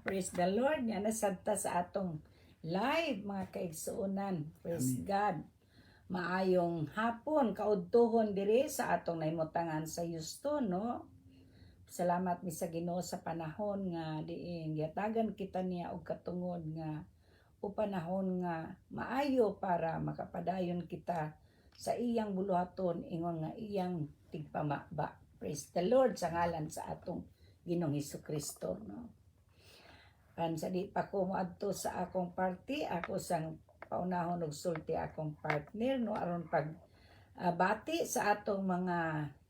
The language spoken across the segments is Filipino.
Praise the Lord. Nga nasabta sa atong live mga kaigsuonan. Praise God. Maayong hapon, kaudtuhon diri sa atong naimutangan sa Houston, no? Salamat mi sa Ginoo sa panahon nga diin giyatagan kita niya og katungod nga o panahon nga maayo para makapadayon kita sa iyang buluhaton ingon nga iyang tigpamaba. Praise the Lord sa ngalan sa atong Ginoong Hesukristo, no? Sa di pa ko moadto sa akong party, ako sang paunahon og sulti akong partner, no, aron pag bati sa atong mga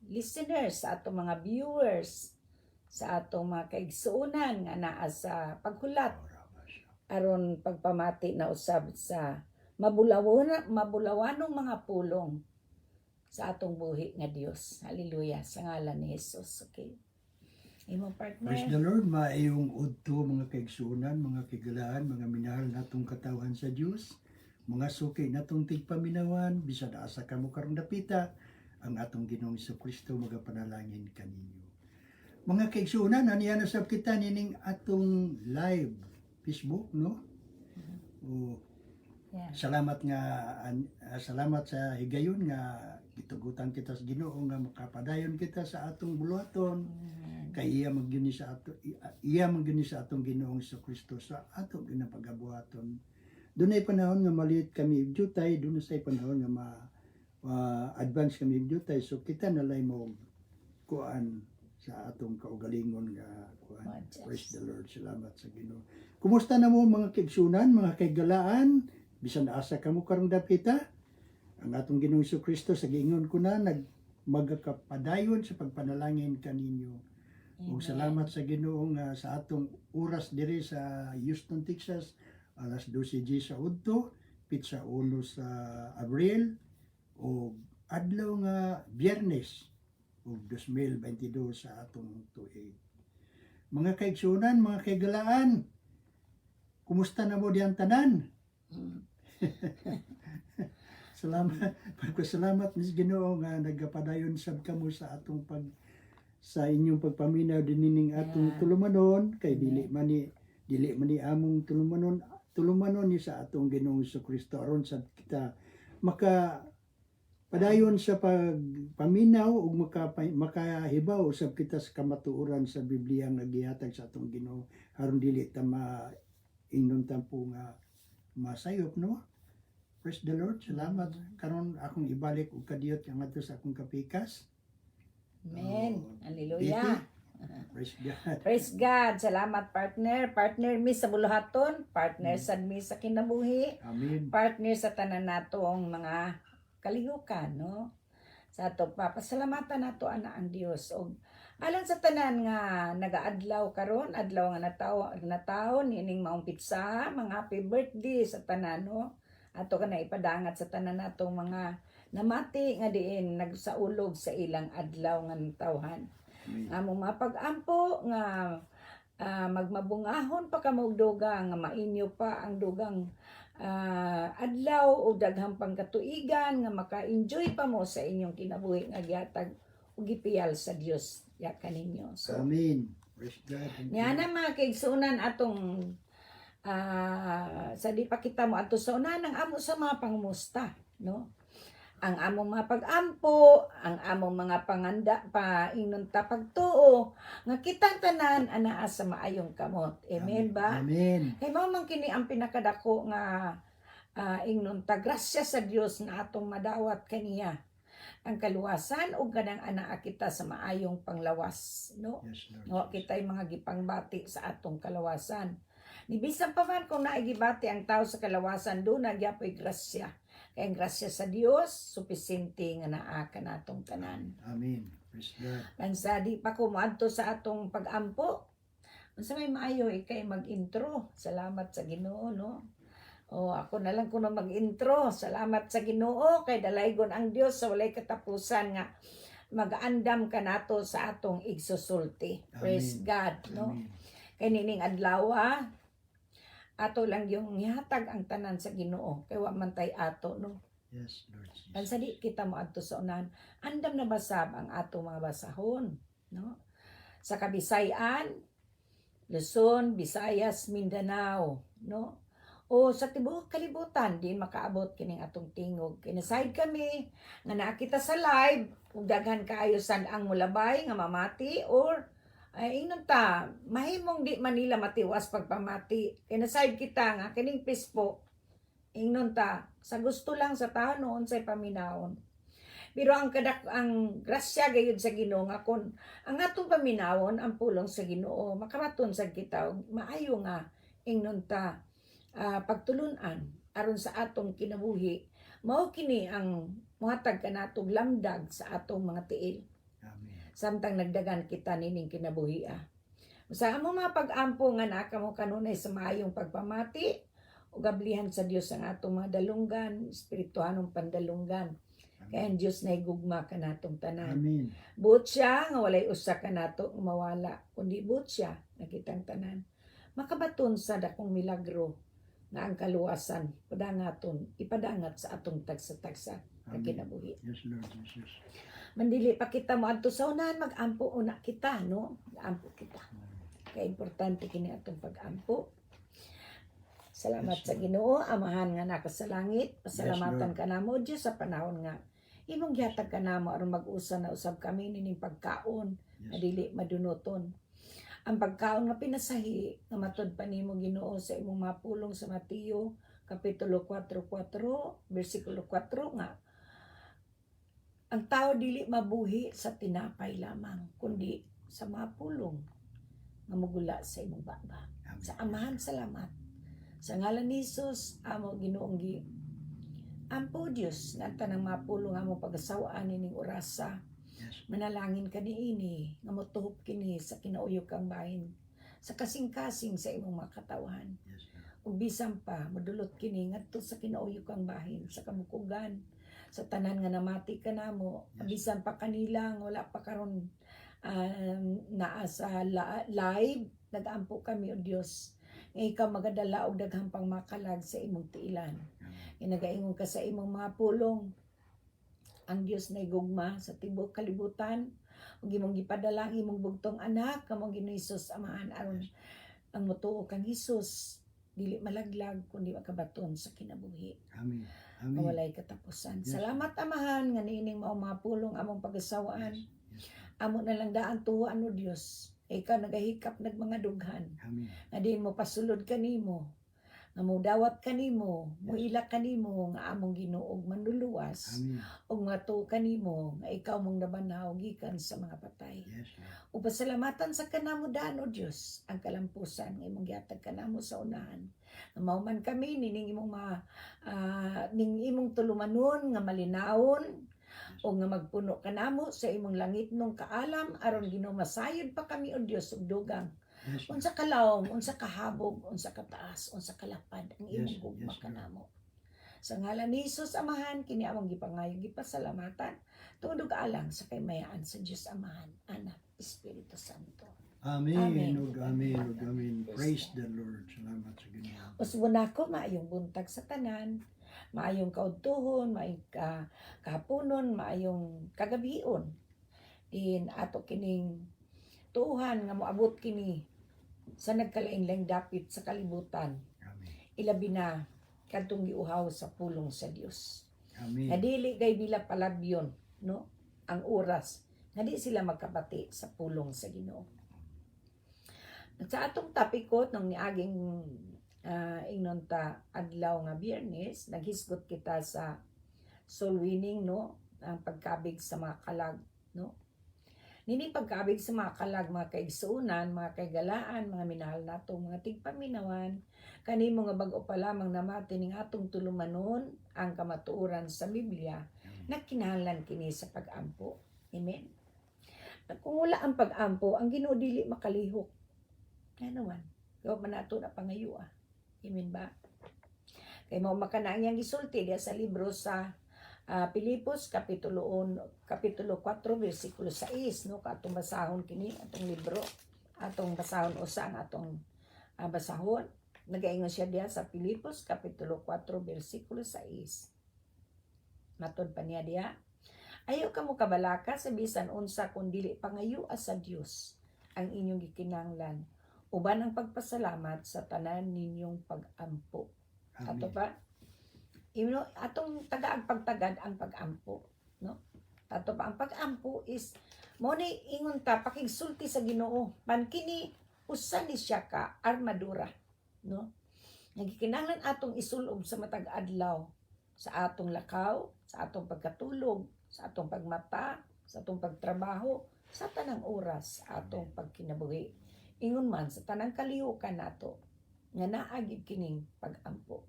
listeners, sa atong mga viewers, sa atong mga kaigsuonan nga naa sa paghulat aron pagpamati na usab sa mabulawanong mga pulong sa atong buhi nga Dios. Hallelujah sa ngalan ni Jesus. Okay. Imo partner. Praise the Lord, maayong udto mga kaigsunan, mga kigalaan, mga minahal natong katawan sa Dios, mga suki natong tigpaminawan, bisan asa kamo karong dapita, ang atong Ginoong Hesukristo magapanalangin kaninyo. Mga kaigsunan, aniya na sab kita nining atong live Facebook, no? O, Yeah. salamat sa higayon nga gitugutan kita sa Ginoo nga makapadayon kita sa atong buluhaton. Kay iya magyuni sa atong Ginoong Hesukristo sa atong ginapagabuhaton. Dunay panahon nga maliit kami jutay, dunay say panahon nga advance kami jutay, so kita nalay mo kuan sa atong kaugalingon nga kuan. Praise the Lord, salamat sa Ginoo. Kumusta na mo mga kaigsunan, mga kaigalaan, bisan asa kamo karong dapita? Ang atong Ginoong Hesukristo sa giingon ko na magakapadayon sa pagpanalangin kaninyo. Ug salamat sa Ginoo nga sa atong oras diri sa Houston, Texas, alas 12:00 sa udto, pitsa 1 sa Abril, o adlaw nga Biyernes ug 2022 sa atong tuig. Mga kaigsunan, mga kaigalaan, kumusta na mo diyan tanan? Salamat mis Ginoo nga nagapadayon sab kamo sa atong sa inyong pagpaminaw dinining atong tulumanon, kay dili man ni among tulumanon ni sa atong Ginoong Hesukristo aron sa kita padayon sa pagpaminaw ug makahibaw usab kita sa kamatuoran sa Biblia nga gihatag sa atong Ginoo aron dili ta ingnon tampo nga masayop, no? Praise the Lord. Salamat karon akong ibalik og kadiyot nga ngadto sa akong kapikas. Amen. Hallelujah. Praise God. Praise God. Salamat partner. Partner mi sa buluhaton, partner sad mi sa kinabuhi, Amen. partner sa tanan natong mga kalihukan, no? Sa ato papasalamatan nato ana ang Dios og alang sa tanan nga nagaadlaw karon, adlaw nga nataon ining maong pitsa, mga happy birthday sa tanan, no? Ato kana ipadangat sa tanan natong mga namati nga diin nagsaulog sa ilang adlaw nga natawhan. Among mapag-ampo nga magmabungahon pa ka mo dugang nga mainyo pa ang dugang adlaw o daghang pangkatuigan nga maka-enjoy pa mo sa inyong kinabuhi nga gihatag ug gipiyal sa Dios ya kaninyo. So, Amen. Praise God. nga na mga kaigsunan atong sa di pa kita mo ato sa una ng amo sa mga pangumusta, no? Ang among mga pag-ampo, ang among mga panganda pa inunta pagtuo nga kitang tanan anaa sa maayong kamot. Amen ba? Amen. Kay mao man kini ang pinakadako nga inunta grasya sa Dios na atong madawat kaniya ang kaluwasan ug kanang anaa kita sa maayong panglawas, no? Yes, Lord. No, kita'y mga gipangbati sa atong kalawasan. Ni bisan pa man kung naigibati ang tao sa kalawasan, doon nagyapoy grasya. Kaya ang grasya sa Dios, supisente nga naa kanatong tanan. Amen. Praise God. Lansa di pa ko moadto sa atong pag-ampo. Unsa may maayo ikay mag-intro. Salamat sa Ginoo, no? O ako na lang kuno mag-intro. Salamat sa Ginoo kay dalaygon ang Dios sa walay katapusan nga mag-andam ka nato sa atong igsusulti. Praise God, no? Amen. Kay nining adlaw ato lang yung ihatag ang tanan sa Ginoo kay wa man tay ato, no? Yes, Lord Jesus. Kansa di kita moadto sa unahan, andam na basab ang atong mga basahon, no? Sa Kabisayan, Luzon, Visayas, Mindanao, no? O sa tibuok kalibutan din makaabot kining atong tingog. Kinaside kami nga nakita sa live ug daghan kaayo sad ang mulabay nga mamati or ay ingnon ta mahimong di Manila matiwas pagpamati. Kinaside kita nga kining pispo ingnon ta sa gusto lang sa tao noon say paminawon. Pero ang grasya gayud sa Ginoo nga kun ang atong paminawon ang pulong sa Ginoo makamaton sad kita og maayo nga ingnon ta pagtulunan aron sa atong kinabuhi mao kini ang mohatag kanatong lamdag sa atong mga tiil Amen. samtang nagdagan kita nining kinabuhi. Sa among mga pag-ampo nga naka mo kanunay sa maayong pagpamati ug gablihan sa Dios ang atong mga dalunggan, espirituhanong pandalunggan. Kaya ang Diyos na igugma kanatong tanan. Amen. Buot siya nga walay usa kanato mawala, kundi buot siya nakitang tanan. Makabaton sa dakong milagro nga ang kaluwasan padangaton ipadangat sa atong tagsa-tagsa nga Amen. kinabuhi. Yes, Lord Jesus. Mandili pa kita mo adto sa unahan mag-ampo una kita no, ampo kita. Kaya importante kini atong pag-ampo. Salamat Yes, sa Ginoo, amahan nga naka sa langit. Pasalamatan Yes, ka namo Dios sa panahon nga imong gihatag ka namo aron mag-usa na usab kami nining pagkaon nga Yes. dili madunoton. Ang pagkaon nga pinasahi nga matud pa nimo Ginoo sa imong mapulong sa Mateo kapitulo 4:4 bersikulo 4 nga ang tao dili mabuhi sa tinapay lamang kundi sa mapulong nga mugula sa imong baba. Amen. Sa amahan salamat. Sa ngalan ni Jesus amo Ginoong gi ampo Dios nga tanang mapulong amo pagasawaan nining orasa. Yes. Manalangin ka niini nga motuhop kini sa kinauyok kang bahin sa kasing-kasing sa imong mga katawan. Yes, Lord. Ug bisan pa modulot kini ngadto sa kinauyok kang bahin sa kamukugan sa tanan nga namati ka namo. Yes. Bisan pa kanila nga wala pa karon naa sa live nag-ampo kami o Dios nga ikaw magadala og daghang pang makalag sa imong tiilan. Amen. Inagaingon ka sa imong mga pulong ang Dios na igugma sa tibuok kalibutan ug imong gipadala ang imong bugtong anak kamong Ginoo Hesus amahan aron ang motuo kang Hesus dili malaglag kundi makabaton sa kinabuhi Amen. nga Amen. walay katapusan. Yes. Salamat amahan nga niining mao mga pulong among pagasawaan. Yes. Yes. Amo na lang daan tuhan o Dios. Ikaw nagahikap nagmanga dughan Amen. nga din mo pasulod kanimo nga mudawat kanimo muila kanimo nga among Ginoo manluluwas Amen. ug matuo kanimo nga ikaw mong nabanaw gikan sa mga patay. Yes, Lord. O pasalamatan sa kanamo daan o Dios ang kalampusan nga imong gihatag kanamo sa unahan. Nga mao man kami nining imong ning imong tulumanon nga malinawon o nga magpuno kanamo sa imong langit nung kaalam aron Ginoo masayod pa kami o Dios ug dugang. Yes, Lord. Unsa kalawom, unsa kahabog, unsa kataas, unsa kalapad ang imong Yes, gugma yes, Lord. kanamo. Sa ngalan ni Jesus amahan kini among gipangayo gipasalamatan tungod ug alang sa kaymayaan sa Dios Amahan, Anak, Espiritu Santo. Amen. Amen. Ug amen. Ug amen. Yes, Praise Lord. the Lord. Salamat sa Ginoo. Usbon ako maayong buntag sa tanan, maayong kaudtuhon, maayong kahaponon, maayong kagabion. Din ato kining tuhan nga moabot kini sa nagkalain-laing dapit sa kalibutan. Amen. Ilabi na kadtong giuhaw sa pulong sa Dios. Amen. Nga dili gay nila palabyon, no? Ang oras nga di sila magkabati sa pulong sa Ginoo. At sa atong topikot nung niaging ingnon ta adlaw nga Biyernes, naghisgot kita sa soul winning, no? Ang pagkabig sa mga kalag, no? Nini pagkabig sa mga kalag, mga kaigsuunan, mga kaigalaan, mga minahal natong mga tigpaminawan, kanimo nga bag-o pa lamang namati ning atong tulumanon ang kamatuoran sa Biblia na kinahanglan kini sa pag-ampo. Amen. At kung wala ang pag-ampo, ang Ginoo dili makalihok. Ano man, gawa man nato na pangayo. Amen ba? Kay mao makana ang gisulti diya sa libro sa Pilipos kapitulo 4 bersikulo 6, no, katong basahon kini atong libro, atong basahon usa ang atong basahon. Nagaingon siya diya sa Pilipos kapitulo 4 bersikulo 6. Matod pa niya diya, ayaw kamo kabalaka sa bisan unsa kun dili pangayo sa Dios ang inyong gikinahanglan uban ang pagpasalamat sa tanan ninyong pag-ampo. Ato Amen. pa, atong tagaag pagtagad ang pag-ampo, no? Ato pa, ang pag-ampo is mo ni ingon ta pakigsulti sa Ginoo. Man kini usa ni siya ka armadura, no? Nagikinahanglan atong isulob sa matag adlaw, sa atong lakaw, sa atong pagkatulog, sa atong pagmata, sa atong pagtrabaho, sa tanang oras sa atong pagkinabuhi. Ingon man sa tanang kalihukan nato nga naa gid kining pag-ampo.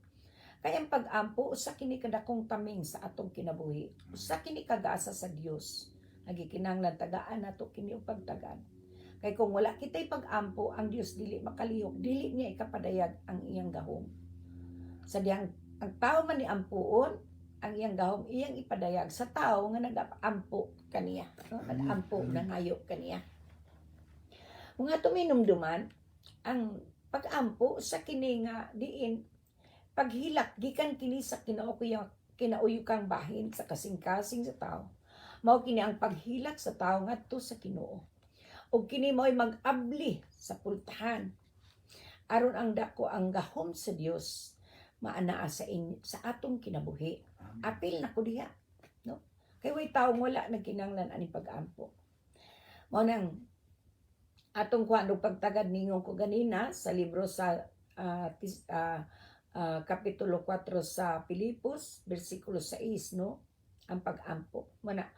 Kaya ang pag-ampo usa kini kadakong taming sa atong kinabuhi. Usa kini kagasa sa Dios. Nagikinahanglan tagaan nato kini og pagtagad. Kay kung wala kitay pag-ampo, ang Dios dili makalihok, dili niya ikapadayag ang iyang gahom. Sa diyang ang tao man ni ampuon, ang iyang gahom iyang ipadayag sa tao nga nag-ampo kaniya, no? Nag-ampo nangayo kaniya. Mga tuminumduman, ang pag-ampo sa kini nga diin paghilak gikan kini sa kinauyukang bahin sa kasing-kasing sa tao. Mao kini ang paghilak sa tao ngadto sa Ginoo. Ug kini mo'y mag-abli sa pultahan aron ang dako ang gahom sa Dios maanaa sa atong kinabuhi. Apil na ko diha, no? Kay way taong wala nagkinahanglan ani pag-ampo. Mao nang atong kuan og pagtagad ningon ko ganina sa libro sa kapitulo 4 sa Pilipos bersikulo 6, no? Ang pag-ampo. Mana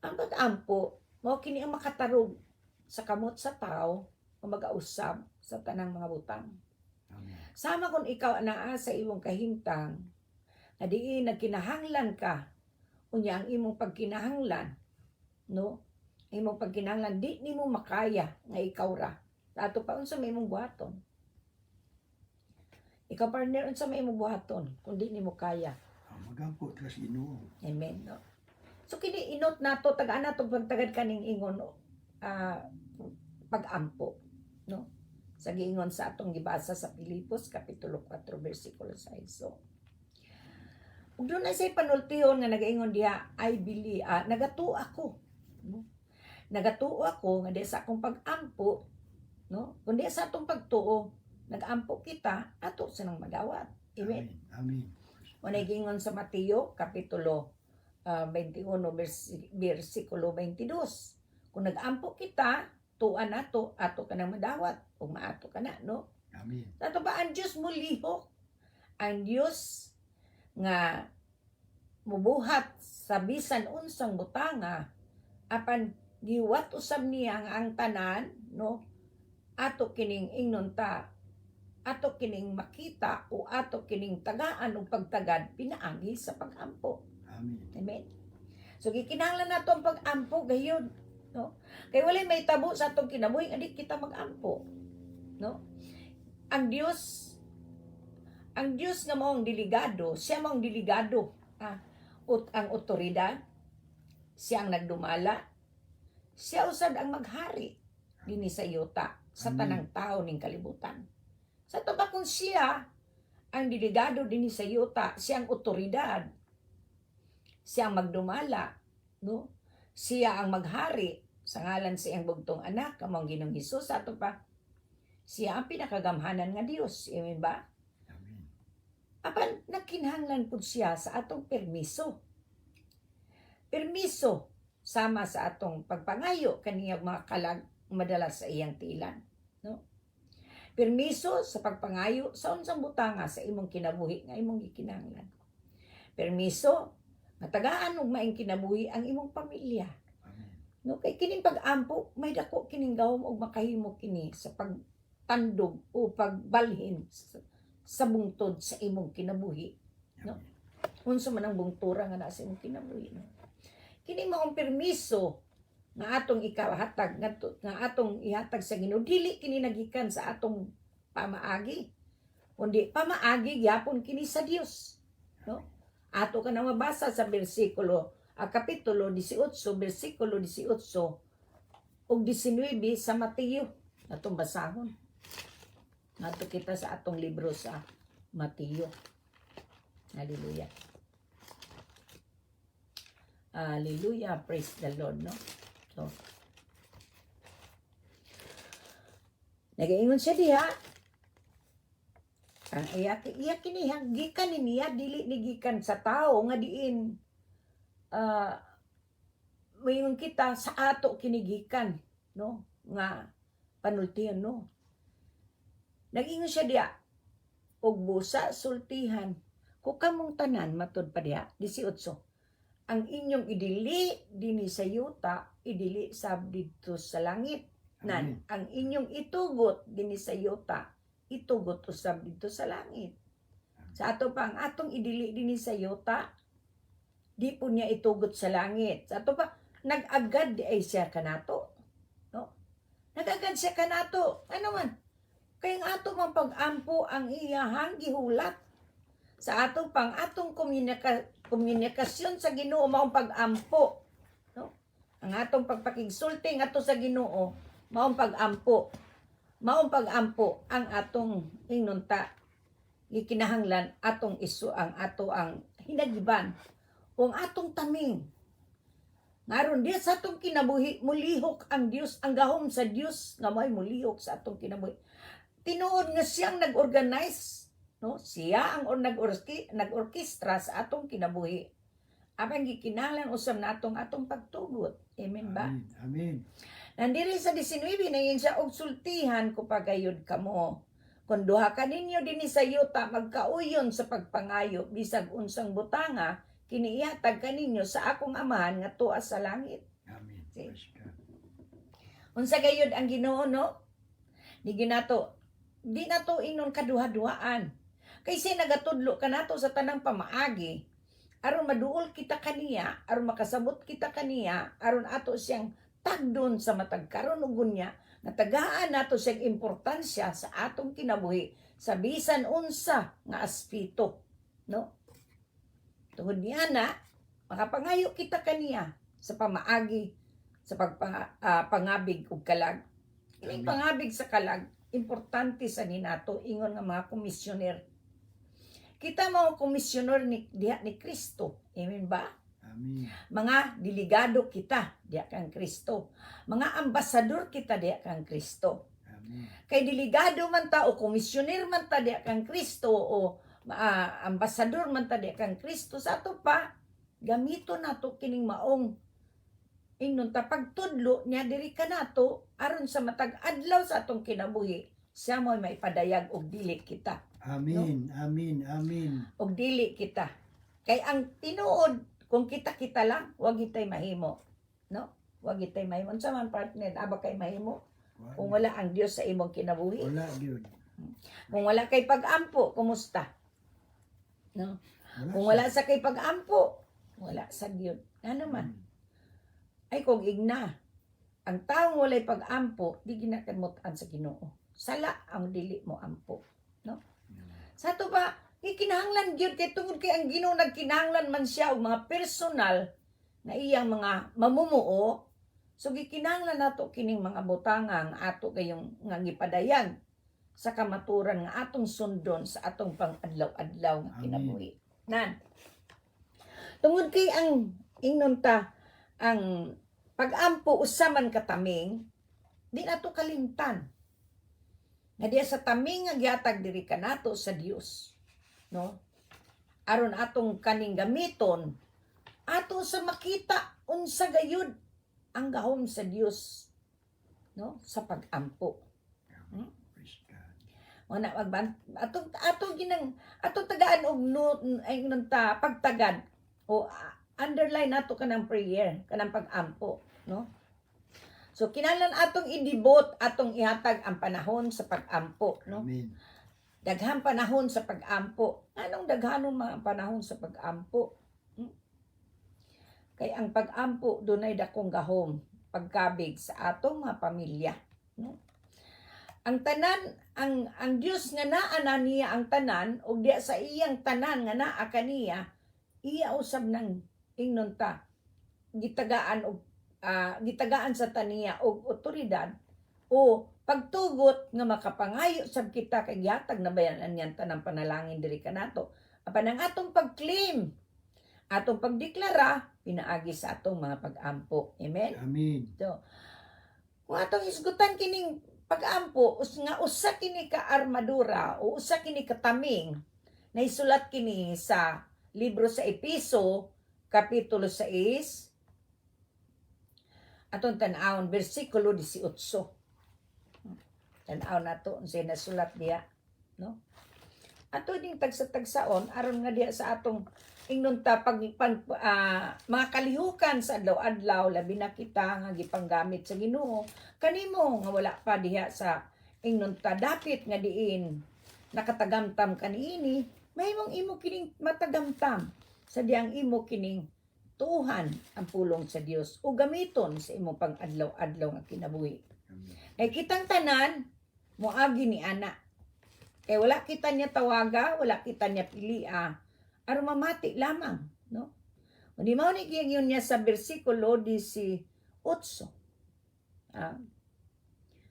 ang pag-ampo mao kini ang makatarog sa kamot sa tao o mag-ausab sa tanang mga butang. Amen. Sama kung ikaw naa sa imong kahimtang na diin nagkinahanglan ka unya ang imong pagkinahanglan, no? Imong pagkinahanglan di nimo makaya nga ikaw ra. Ato pa unsa may imong buhaton? Ikaw partner unsa may imong buhaton kung di nimo kaya? Magampo ta sa Ginoo. Amen, no? So kini inot nato tagaan nato pagtagad kaning ingon pag-ampo, no? Sa giingon sa atong gibasa sa Pilipos kapitulo 4 bersikulo 6. So ug doon na say panultihon nga nagaingon diha I believe nagatuo ako, no? Nagatuo ako nga di sa akong pag-ampo, no? Kundi sa atong pagtuo nag-ampo kita ato sinang madawat. Amen. Amen. Unay gingon sa Mateo kapitulo 21 bersikulo 22. Kung nag-ampo kita, tuan nato, ato ka nang madawat, o maato ka na, no? Amen. Tato ba ang Diyos mulihok? Ang Diyos nga mubuhat sa bisan unsang butanga, apan giwat usab niya ang tanan, no? Ato kining ingnon ta, ato kining makita o ato kining tagaan o pagtagad pinaagi sa pag-ampo. Amen. Amen. So gikinahanglan nato ang pag-ampo gayon, no? Kay walay may tabo sa atong kinabuhi nga di kita mag-ampo, no? Ang Dios nga mao ang delegado, siya mao ang delegado, ang otoridad, siya ang nagdumala, siya usad ang maghari dinhi sa yuta sa tanang tao ning kalibutan. Sa to ba kung siya ang delegado dinhi sa yuta, siya ang otoridad, siya ang magdumala, no? Siya ang maghari sa ngalan sa iyang bugtong anak, kamong Ginoong Hesus. Ato pa, siya ang pinakagamhanan nga Dios. Amen ba? Amen. Apan nagkinahanglan pud siya sa atong permiso. Permiso sama sa atong pagpangayo kaniyang mga kalag madala sa iyang tilan, no? Permiso sa pagpangayo sa unsang butanga sa imong kinabuhi nga imong gikinahanglan. Permiso nga tagaan og maayong kinabuhi ang imong pamilya. Amen. No, kay kining pag-ampo may dako kining gahom og makahimo kini sa pagtandog o pagbalhin sa bungtod sa imong kinabuhi, no? Unsa man ang bungtura nga naa sa imong kinabuhi, no? Kini maong permiso nga atong ikahatag nga atong ihatag sa Ginoo, dili kini nagikan sa atong pamaagi, kundi pamaagi gyapon kini sa Dios, no? Ato ka na mabasa sa kapitulo 18 bersikulo 18 ug 19 sa Mateo. Atong basahon. Nato kita sa atong libro sa Mateo. Hallelujah. Hallelujah. Praise the Lord, no? So, Nagaingon siya diha. Ang iya kini gikan niya dili ni gikan sa tao nga diin mayon kita sa ato kinigikan, no, nga panultihan, no. Nag-ingon siya diya, og busa sultihan ko kamong tanan matud pa diya 18. Ang inyong idili dinhi sa yuta, idili sab didto sa langit. Nan, ang inyong itugot dinhi sa yuta, itugot usab didto sa langit. Sa ato pa ang atong idili dinhi sa yuta, di po niya itugot sa langit. Sa ato pa nag-agad di ay siya kanato. No? Nag-agad siya kanato. Ano man? Kaya ang ato man pag-ampo ang iyahang gihulat. Sa ato pang atong komunikasyon sa Ginoo maong pag-ampo. No? Ang atong pagpakigsulti ato sa Ginoo maong pag-ampo. Maong pag-ampo ang atong hinunta gikinahanglan atong isu ang ato ang hinagiban o ang atong taming. Ngaron di sa atong kinabuhi mulihok ang Dios, ang gahom sa Dios nga may mulihok sa atong kinabuhi. Tinuod nga siyang nag-organize, no? Siya ang nag-orkestra sa atong kinabuhi. Apang gikinahanglan usab natong atong pagtugot. Amen ba? Amen. Nandiri sa 19 na siya og sultihan ko pagayod kamo. Kung duha ka ninyo dinhi sa yuta magkauyon sa pagpangayo bisag unsang butanga kiniihatag kaninyo sa akong amahan nga tuwa sa langit. Amen. See? Praise God. Unsa gayud ang Ginoo, no? Di ginato di nato inon kaduha-duhaan. Kay siya nagatudlo kanato sa tanang pamaagi aron maduol kita kaniya, aron makasabot kita kaniya, aron ato siyang tagdon sa matag karon ug unya nga tagaan nato siyang importansya sa atong kinabuhi sa bisan unsa nga aspito, no? Tungod niya na makapangayo kita kaniya sa pamaagi sa pangabig ug kalag. Ining Amen. pangabig sa kalag importante sa ninato ingon nga mga komisyoner. Kita mao komisyoner diha ni Kristo. Amen ba? Amen. Mga delegado kita diha kang Kristo. Mga ambasador kita diha kang Kristo. Amen. Kay delegado man ta o komisyoner man ta diha kang Kristo o ambasador man ta diha kang Kristo sa ato pa gamito nato kining maong ingnon ta pagtudlo niya diri kanato aron sa matag adlaw sa atong kinabuhi siya mo'y maipadayag og dili kita. Amen. Amen. Amen. Og dili kita. Kay ang tinuod kung kita lang, wag itay mahimo. No? Wag itay mahimo. Sa man partner, aba kay mahimo. Kung wala ang Dios sa imong kinabuhi. Wala gyud. Kung wala kay pag-ampo, kumusta? No? Kung siya. wala sa kay pag-ampo, wala sa Dios. Ano man? Ay kung igna. Ang taong walay pag-ampo, di ginakamot-an sa Ginoo. Sala ang dili mo ampo. No? Sa to ba, ikinahanglan gyud kay tungod kay ang Ginoo nagkinahanglan man siya og mga personal na iyang mga mamumuo. So gikinahanglan nato kining mga butanga nga ato kayong nga gipadayag sa kamaturan nga atong sundon sa atong pang-adlaw-adlaw nga kinabuhi. Nan. Tungod kay ang ingnon ta ang pag-ampo usaman kataming di nato kalimtan. Nga diya sa taming nga gihatag diri kanato sa Dios. No? Aron atong kaning gamiton ato sa makita unsa gayud ang gahom sa Dios, no? Sa pag-ampo. Praise God. Wala atong ginang atong tagaan og ay nanta pagtagad o underline nato kanang prayer kanang pag-ampo, no? So kinahanglan atong idibot atong ihatag ang panahon sa pag-ampo, no? Amen. Daghang panahon sa pag-ampo. Anong daghanon mga panahon sa pag-ampo? Kay ang pag-ampo dunay dakong gahom, pagkabig sa atong mga pamilya, no? Ang tanan ang Dios nga naa na niya ang tanan ug diya sa iyang tanan nga naa kaniya, iya usab nang ingnon ta gitagaan og gitagaan sa taniya og otoridad o pagtugot nga makapangayo sab kita kay gihatag na bayanan niyan tanang panalangin diri kanato apan ang atong pag-claim atong pagdeklara pinaagi sa atong mga pag-ampo. Amen. Amen. So kung atong isgutan kining pag-ampo nga usa kini ka armadura o usa kini ka taming na isulat kini sa libro sa Episo kapitulo 6 atong tan-awon bersikulo 18. Tan-aw nato unsay nasulat diha, no? Ato ding tagsa-tagsaon aron nga diha sa atong ingnon ta mga kalihukan sa adlaw-adlaw labi na kita nga gipanggamit sa Ginoo kanimo nga wala pa diha sa ingnon ta dapit nga diin nakatagamtam kaniini mahimong imo kining matagamtam sa diyang imo kining tuhan ang pulong sa Dios o gamiton sa imo pang adlaw-adlaw nga kinabuhi. Ay kitang tanan moagi ni ana. Kay wala kita niya tawaga, wala kita niya pilia. Aron mamati lamang, no? Undi mao ni giingon niya sa bersikulo 18.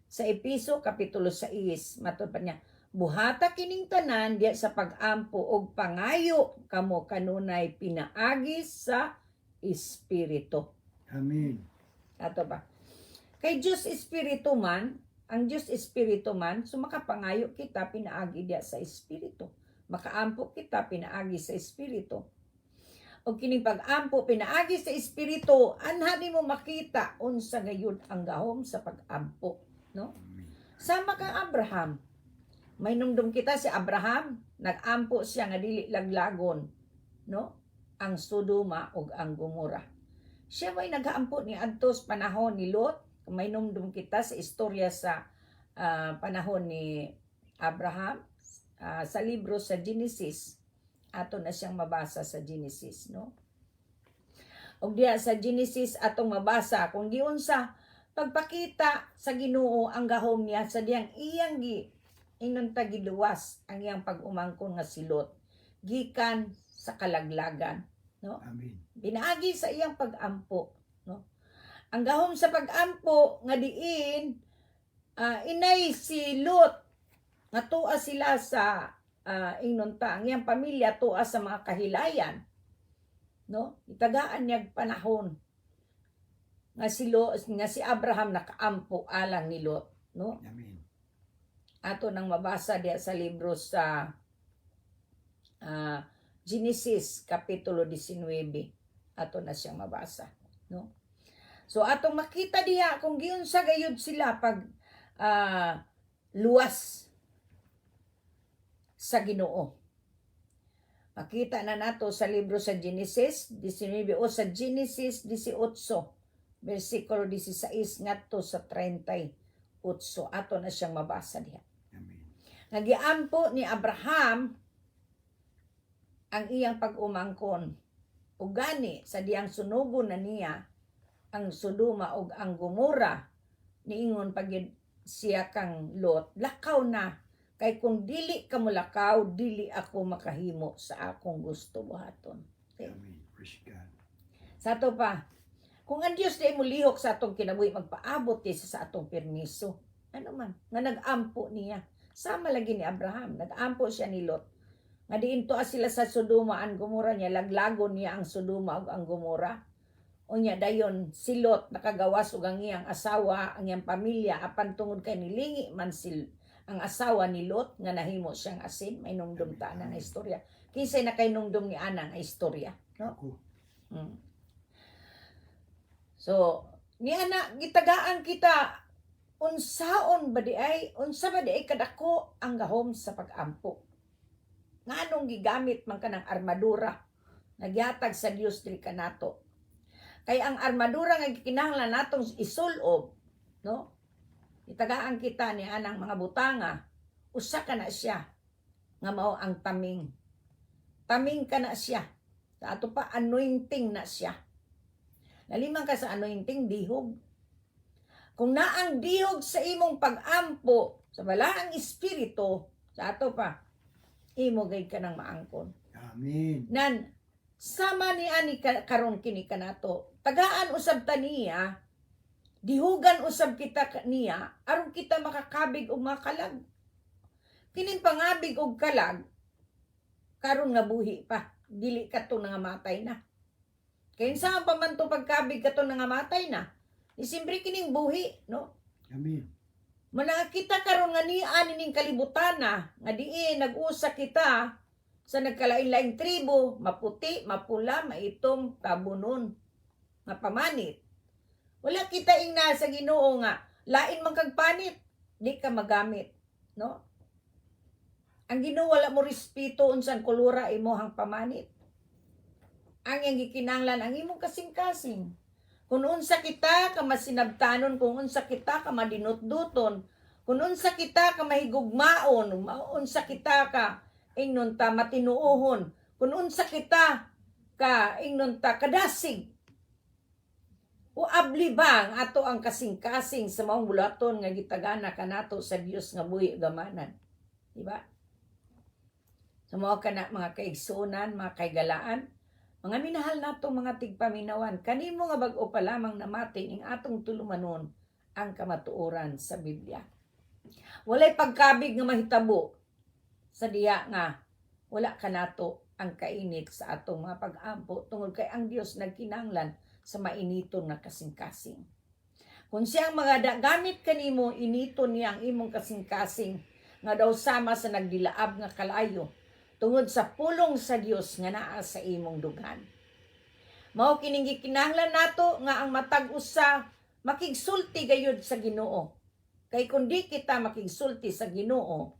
Sa Episo kapitulo 6, matud pa niya, buhata kining tanan diya sa pag-ampo og pangayo kamo kanunay pinaagi sa Espiritu. Amen. Ato ba? Kay Diyos Espiritu man, ang Diyos Espiritu man, so makapangayo kita pinaagi diya sa Espiritu. Makaampo kita pinaagi sa Espiritu. O kining pag-ampo pinaagi sa Espiritu, anhani mo makita unsa gayud ang gahom sa pag-ampo, no? Sama kang Abraham. May numdum kita si Abraham, nag-ampo siya nga dili laglagon, no? Ang Sodoma ug ang Gomora. Siya may nag-aampo ni adtos panahon ni Lot. May numdum kita sa istorya sa panahon ni Abraham. Sa libro sa Genesis, ato na siyang mabasa sa Genesis, no? Og diya sa Genesis atong mabasa kung giun sa pagpakita sa Ginoo ang gahom niya sa diyang iyang ingnon ta giluwas ang iyang pag-umangkon nga si Lot gikan sa kalaglagan, no? Amen. Binaagi sa iyang pag-ampo, no? Ang gahom sa pag-ampo nga diin inay si Lot nga tuwa sila sa ingnon ta ang iyang pamilya tuwa sa mga kahilayan, no? Itagaan niya panahon nga si Abraham nakaampo alang ni Lot, no? Amen. Ato nang mabasa diya sa libro sa Genesis kapitulo 19. Ato na siyang mabasa, no? So atong makita diya kung giun sa gayud sila pag luwas sa Ginoo. Makita na nato sa libro sa Genesis 19 o sa Genesis 18 versikulo 16 ngadto sa 38. Ato na siyang mabasa diha. Amen. Nagiampo ni Abraham ang iyang pag-umangkon. Ug gani sa diyang sunugon na niya ang Sodoma ug ang Gomora niingon pag siya kang Lot, lakaw na. Kay kung dili ka mulakaw, dili ako makahimo sa akong gusto buhaton. Okay. Amen. Praise God. Sa ato pa, kung ang Diyos di mo lihok sa atong kinabuhi, magpaabot sa atong permiso. Ano man, nga nag-ampo niya. Sama lagi ni Abraham, nag-ampo siya ni Lot. Nga diin to sila sa Sodoma ang Gomora niya, laglagon niya ang Sodoma ug ang Gomora. Unya dayon si Lot nakagawas og ang iyang asawa, ang iyang pamilya apan tungod kay nilingi man ang asawa ni Lot nga nahimo siyang asin. May nungdom ta na nga istorya. Kinsay na kay nungdom ni ana nga istorya, no? Ako. So, ni ana gitagaan kita unsa ba di ay kadako ang gahom sa pag-ampo. Nganong gigamit man kanang armadura nagyatag sa Dios diri kanato. Kay ang armadura nga kinahanglan natong isulob, no? Itagaan kita ni anang mga butanga, usa ka na siya nga mao ang taming. Taming ka na siya. Sa ato pa anointing na siya. Nalimang ka sa anointing dihog. Kung naang dihog sa imong pag-ampo sa balaang espiritu, sa ato pa imo gay ka nang maangkon. Amen. Nan sama ni ani karon kini kanato. Tagaan usab ta niya, dihugan usab kita niya aron kita makakabig og makalag. Kining pangabig og kalag karon nga buhi pa, dili kadto nga matay na. Kay unsa pa man to pagkabig kadto nga matay na? Isimbre kining buhi, no? Amen. Manakita karon nga niya ning kalibutan na nga diin nag-usa kita sa nagkalain-laing tribo, maputi, mapula, maitom, tabunon, nga pamanit. Wala kita ingna sa Ginoo nga lain man kag panit, di ka magamit, no? Ang Ginoo wala mo respeto unsan kulura imo hang pamanit. Ang iyang gikinahanglan ang imong kasing-kasing. Kung unsa kita ka masinabtanon, kung unsa kita ka madinutduton, kung unsa kita ka mahigugmaon, unsa kita ka ingnon ta matinuohon, kung unsa kita ka ingnon ta kadasig. O abli ba ang ato ang kasing-kasing sa maong bulaton nga gitagana kanato sa Dios nga buhi gamanan. Di ba? Sa mga kana mga kaigsunan, mga kaigalaan, mga minahal nato mga tigpaminawan, kanimo nga bag-o pa lamang namatin ing atong tulumanon ang kamatuoran sa Biblia. Walay pagkabig nga mahitabo sa diya nga wala kanato ang kainit sa atong mga pag-ampo tungod kay ang Dios nagkinahanglan sa mainiton nga kasing-kasing. Kung siyang mga gamit kanimo, initon niya ang imong kasing-kasing nga daw sama sa nagdilaab nga kalayo tungod sa pulong sa Dios nga naa sa imong dughan. Mao kining gikinahanglan nato nga ang matag usa makigsulti gayud sa Ginoo. Kay kung di kita makigsulti sa Ginoo,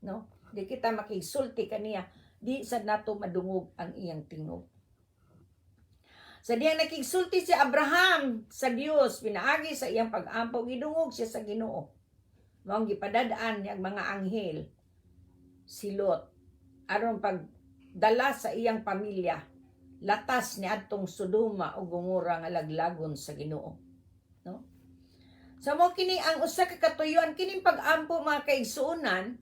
no? Di kita makigsulti kaniya, di sad nato madungog ang iyang tingog. Sa diyang nakigsulti si Abraham sa Dios, pinaagi sa iyang pag-ampaw, gidungog siya sa Ginoo. Mao ang gipadadaan niyang mga anghel si Lot aron pagdala sa iyang pamilya latas ni adtong Sodoma o Gomora nga laglagon sa Ginoo, no? So mo kini ang usa ka katuyoan kining pag-ampo mga kaigsuonan,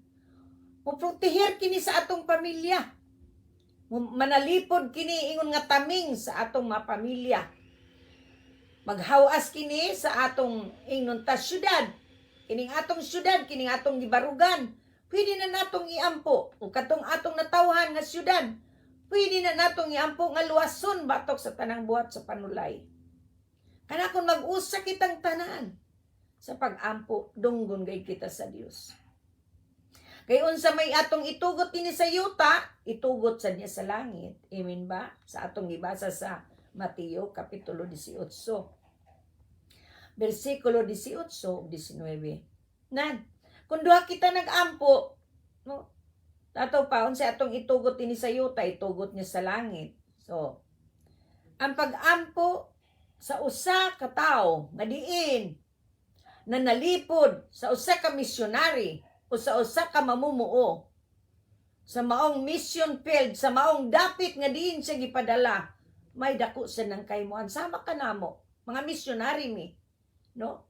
mo proteher kini sa atong pamilya, manalipod kini ingon nga taming sa atong mga pamilya, maghawas kini sa atong ingon ta syudad, kining atong syudad, kining atong gibarugan. Pwede na natong iampo. O katong atong natawhan nga syudad, pwede na natong iampo nga luwason batok sa tanang buhat sa panulay. Kana kung mag-usa kitang tanan sa pag-ampo, dunggon gay kita sa Dios. Kay unsa may atong itugot ini sa yuta, itugot sa niya sa langit. Amen ba? Sa atong gibasa sa Mateo kapitulo 18. Bersikulo 18 ug 19. Nan kung duha kita nag-ampo, no? Tato pa, unsa atong itugot ini sa yuta, itugot niya sa langit. So, ang pag-ampo sa usa ka tawo nga diin na nalipod sa usa ka misyonary o sa usa ka mamumuo sa maong mission field, sa maong dapit nga diin siya gipadala, may dako sa nang kaymoan. Sama ka namo, mga misyonary mi, no?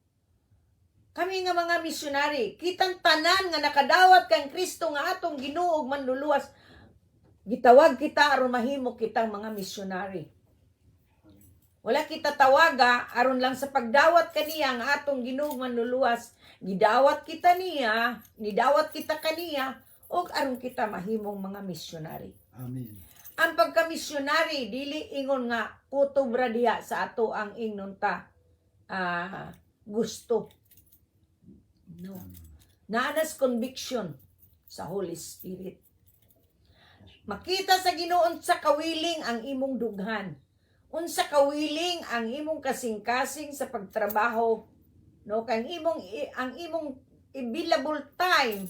Kami nga mga misyonary, kitang tanan nga nakadawat kang Kristo nga atong Ginoo ug manluluwas, gitawag kita aron mahimo kitang mga misyonary. Wala kita tawaga aron lang sa pagdawat kaniya nga atong Ginoo ug manluluwas, gidawat kita niya, nidawat kita kaniya ug aron kita mahimong mga misyonary. Amen. Ang pagka-misyonary dili ingon nga kutubra diha sa ato ang ingnon ta gusto. No. Naanas conviction sa Holy Spirit. Makita sa Ginoo sa kawiling ang imong dughan. Unsa kawiling ang imong kasing-kasing sa pagtrabaho, no? Kang ang imong billable time,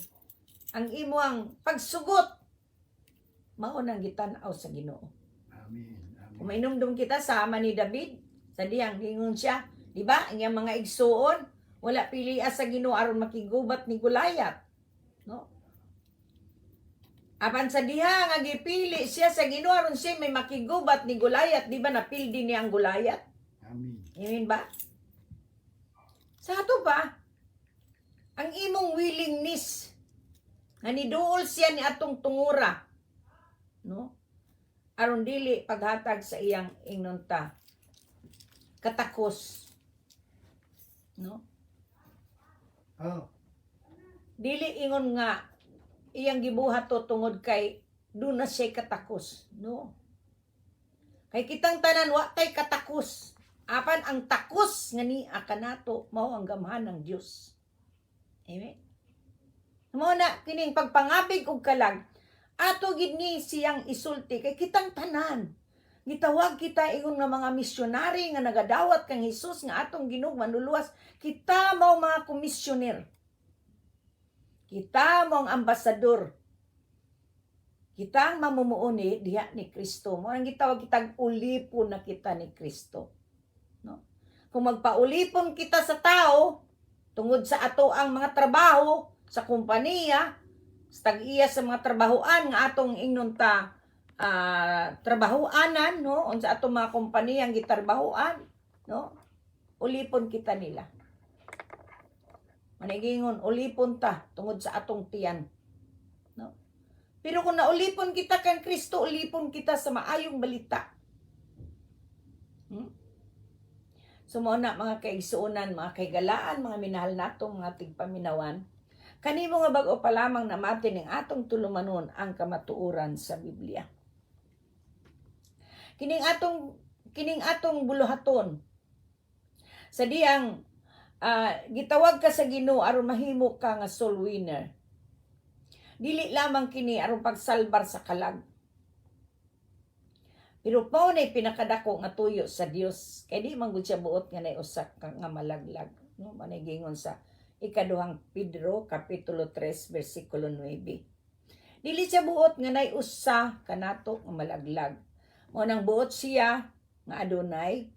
ang imong pagsugot mao nang gitan-aw sa Ginoo. Amen. Amen. Kung mainumdum kita sama ni David, sa diyang ingon siya, di ba? Ang iyang mga igsuon wala piliya sa Ginoo aron makigubat ni Goliath, no? Apan sa diha nga gipili siya sa Ginoo aron siya may makigubat ni Goliath, di ba napildi niya ang Goliath? Amen. Amen ba? Sa ato ba ang imong willingness nga niduol siya ni atong tungura, no? Aron dili paghatag sa iyang ingonta katakos, no? Oh, Dili ingon nga iyang gibuhat to tungod kay doon na siya katakos, no? Kay kitang tanan wa tay katakos. Apan ang takos nga ni kanato mao ang gamhan ng Dios. Amen. Mo na kining pagpangabig og kalag ato gid ni siyang isulti kay kitang tanan. Gitawag kita ingon nga mga misyonary nga nagadawat kang Hesus nga atong Ginoo manluluwas. Kita mao mga komisyoner. Kita mao ang ambasador. Kita ang mamumuuni diha ni Kristo. Mo ang gitawag kitag ulipon na kita ni Kristo. No? Kung magpaulipon kita sa tao tungod sa ato ang mga trabaho sa kompanya, sa tag-iya sa mga trabahoan nga atong inunta trabahoanan, no, unsa ato mga kompaniyang gitrabahoan, no, ulipon kita nila. Manigingon ulipon ta tungod sa atong tiyan, no. Pero kung naulipon kita kang Kristo, ulipon kita sa maayong balita. So mo na mga kaigsuonan, mga kaigalaan, mga minahal natong mga tigpaminawan, kanimo nga bag-o pa lamang namati ning atong tulumanon ang kamatuoran sa Biblia. Kining atong buluhaton sa diyang gitawag ka sa Ginoo aron mahimo ka nga soul winner. Dili lamang kini aron pagsalbar sa kalag. Pero pao nay pinakadako nga tuyo sa Dios kay di man gud siya buot nga nay usa ka nga malaglag, no, manigingon sa ikaduhang Pedro kapitulo 3 bersikulo 9. Dili siya buot nga nay usa kanato nga malaglag. Mo nang buot siya nga adunay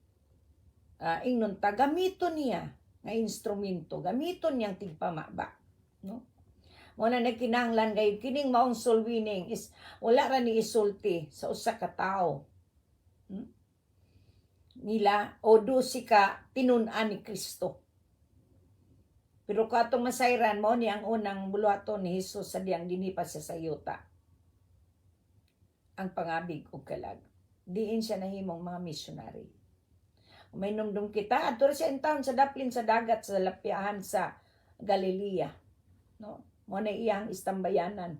ingnon ta gamiton niya nga instrumento, gamiton niyang tigpamaba, no? Mo na nagkinahanglan gayud kining maong soul winning is wala ra ni isulti sa usa ka tawo. Nila o dusi ka tinun-an ni Kristo. Pero katong masayran mo ni ang unang buluhaton ni Hesus sa diyang dinhi pa sa sayuta. Ang pangabig ug kalag. Diin siya nahimong mga missionary. May numdum kita adto siya intawon sa daplin sa dagat sa lapiahan sa Galilea, no? Mo na iyang istambayanan.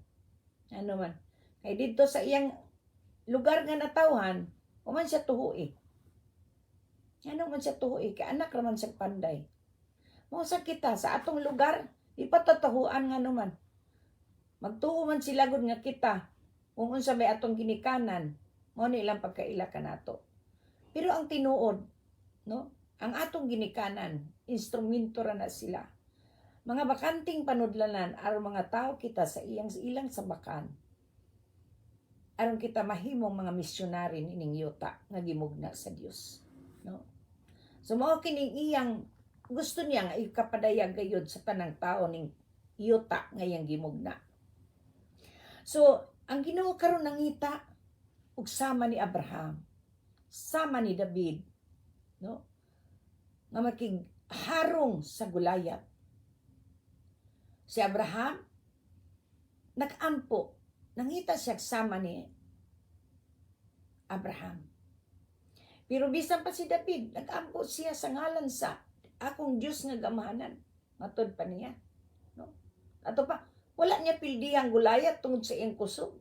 Ano man. Kay didto sa iyang lugar nga natawhan, man siya tuhui. Ano man siya tuhui kay anak raman sa panday. Mo sa kita sa atong lugar, ipatatahuan nga naman. Magtuo man sila gud nga kita kung unsa may atong ginikanan. Mo ni ilang pagkaila kanato. Pero ang tinuod, no? Ang atong ginikanan, instrumento ra na sila. Mga bakanting panudlanan aron mga tao kita sa ilang sabakan. Aron kita mahimong mga misyonary nining yuta nga gimugna sa Dios, no? So mao kining iyang gusto niya nga ikapadayag gayud sa tanang tao ning yuta nga iyang gimugna. So ang Ginoo karon nangita ug sama ni Abraham, sama ni David, no? Nga makigharong sa Gulayat. Si Abraham nag-ampo, nangita siya sama ni Abraham. Pero bisan pa si David, nag-ampo siya sa ngalan sa akong Diyos nga gamahanan. Matod pa niya, no? Ato pa, wala niya pildi ang Gulayat tungod sa iyang kusog.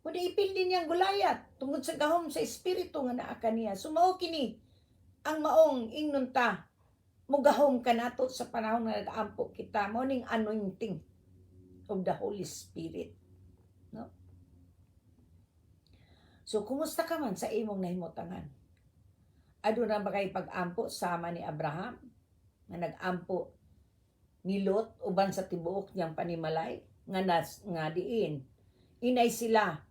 Kundi ipildi niyang Gulayat tungod sa gahom sa espiritu nga naa kaniya. So mao kini ang maong ingnon ta mugahom kanato sa panahon nga nag-ampo kita, mao ning anointing of the Holy Spirit, no? So kumusta ka man sa imong nahimutangan? Aduna ba kay pag-ampo sama ni Abraham nga nag-ampo ni Lot uban sa tibuok niyang panimalay nga diin inay sila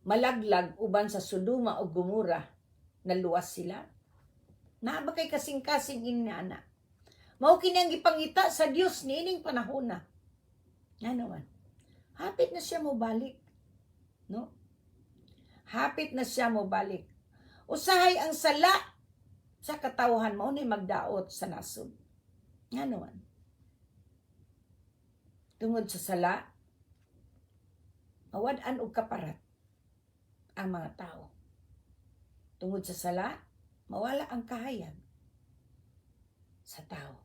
malaglag uban sa Sodoma o Gomora, naluwas sila? Na ba kay kasing-kasing inana? Mao kini ang gipangita sa Dios niining panahon na. Ano man? Hapit na siya mo balik, no? Hapit na siya mo balik. Usahay ang sala sa katawhan mo ni magdaot sa nasod. Ano man? Tungod sa sala, mawad-an og kaparat ang mga tao. Tungod sa sala, mawala ang kahayag sa tao.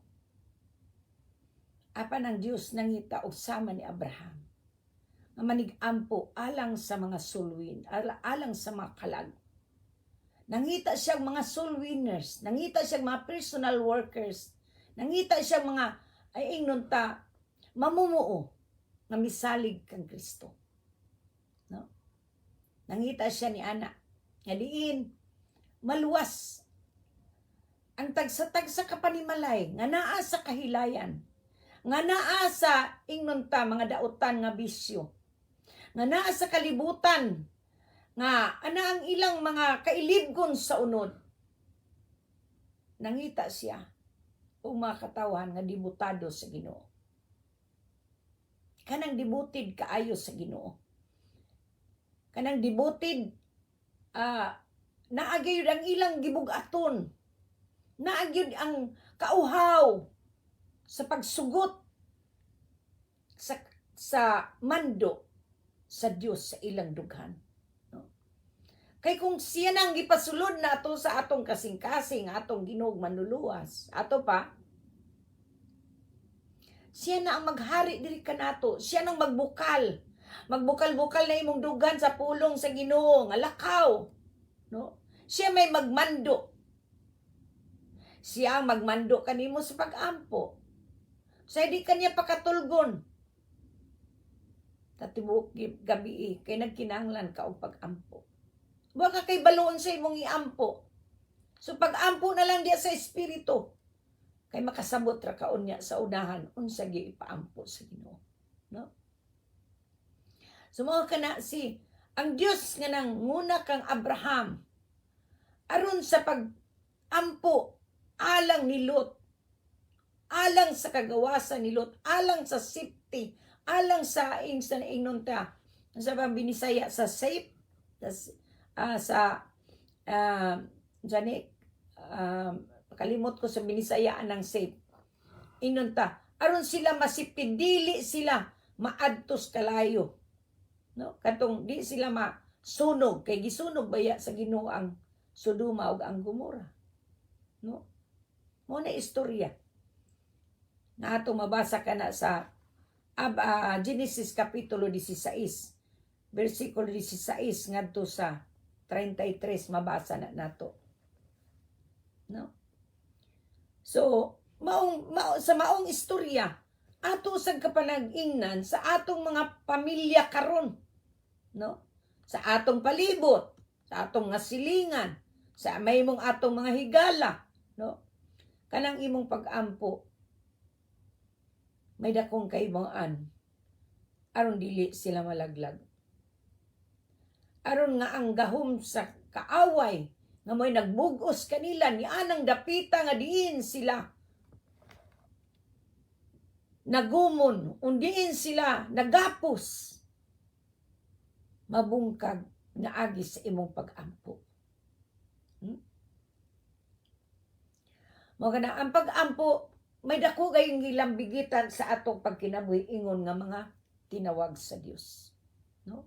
Apan ang Dios nangita og sama ni Abraham nga manig-ampo alang sa mga soul win, alang sa mga kalag. Nangita siyang mga soul winners, nangita siyang mga personal workers, nangita siyang mga ay ingnon ta mamumuo nga misalig kang Kristo. No? Nangita siya ni ana nga diin maluwas ang tagsa-tagsa ka panimalay nga naa sa kahilayan, nga naa sa ingnon ta mga dautan nga bisyo, nga naa sa kalibutan, nga ana ang ilang mga kailibgon sa unod. Nangita siya o mga katawan nga dibutado sa Ginoo. Kanang dibutid kaayo sa Ginoo. Kanang dibutid naagyud ang ilang gibugaton. Naagyud ang kauhaw sa pagsugot sa mando sa Dios sa ilang dughan. No? Kay kung siya nang gipasulod na ato sa atong kasing-kasing, atong Ginoo manluluwas, ato pa, siya na ang maghari diri kanato, siya nang magbukal. Magbukal-bukal na imong dugan sa pulong sa Ginoo nga lakaw. No? Siya may magmando. Siya ang magmando kanimo sa pag-ampo. Sa di kanya pakatulgon. Tatibuk gabi kay nagkinahanglan ka og pag-ampo. Baka kay baloon sa imong iampo. So pag-ampo na lang diya sa espiritu. Kay makasabot ra ka unya sa unahan unsa gi ipaampo sa Ginoo. No? Sumo kana si ang Dios nga nang nguna kang Abraham aron sa pag-ampo alang ni Lot, alang sa kagawasan ni Lot, alang sa safety, alang sa ingnon ta sa binisaya sa safe kalimot ko sa binisayaan ng safe. Ingnon ta aron sila masipti, dili sila maadtos kalayo. No? Katong di sila masunog kay gisunog baya sa Ginoo ang Sodoma ug ang Gomora. No? Mo na istorya. Na ato mabasa kana sa Genesis kapitulo 16, versikulo 16 ngadto sa 33 mabasa na nato. No? So, sa maong istorya, ato usag kapanag-ingnan sa atong mga pamilya karon, no? Sa atong palibot, sa atong nga silingan, sa may mong atong mga higala, no? Kanang imong pag-ampo, may dakong kaibawaan aron dili sila malaglag. Aron nga ang gahom sa kaaway nga may nagbugos kanila ni anang dapita nga diin sila nagumon, undiin sila nagapos, mabungkag nga agi sa imong pag-ampo. Mao kana ang pag-ampo may dako gayong gilambigitan sa atong pagkinabuhi ingon nga mga tinawag sa Dios. No?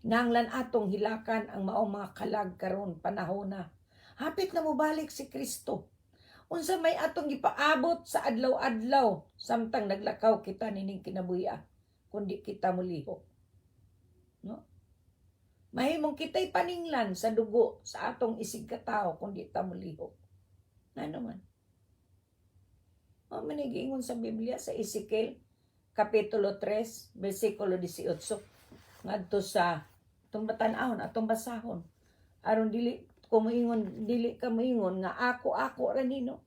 Nanglan atong hilakan ang maong mga kalag karon panahon na. Hapit na mobalik si Kristo. Unsa may atong gipaabot sa adlaw-adlaw samtang naglakaw kita nining kinabuhi kundi kita mulihok. No? Mahimong kita'y paninglan sa dugo sa atong isig katao kundi ta mulihok. Ano man? Manigingon sa Biblia sa Ezekiel kapitulo 3 versikulo 18 ngadto sa atong batan-ahon atong basahon aron dili ka moingon nga ako ra nino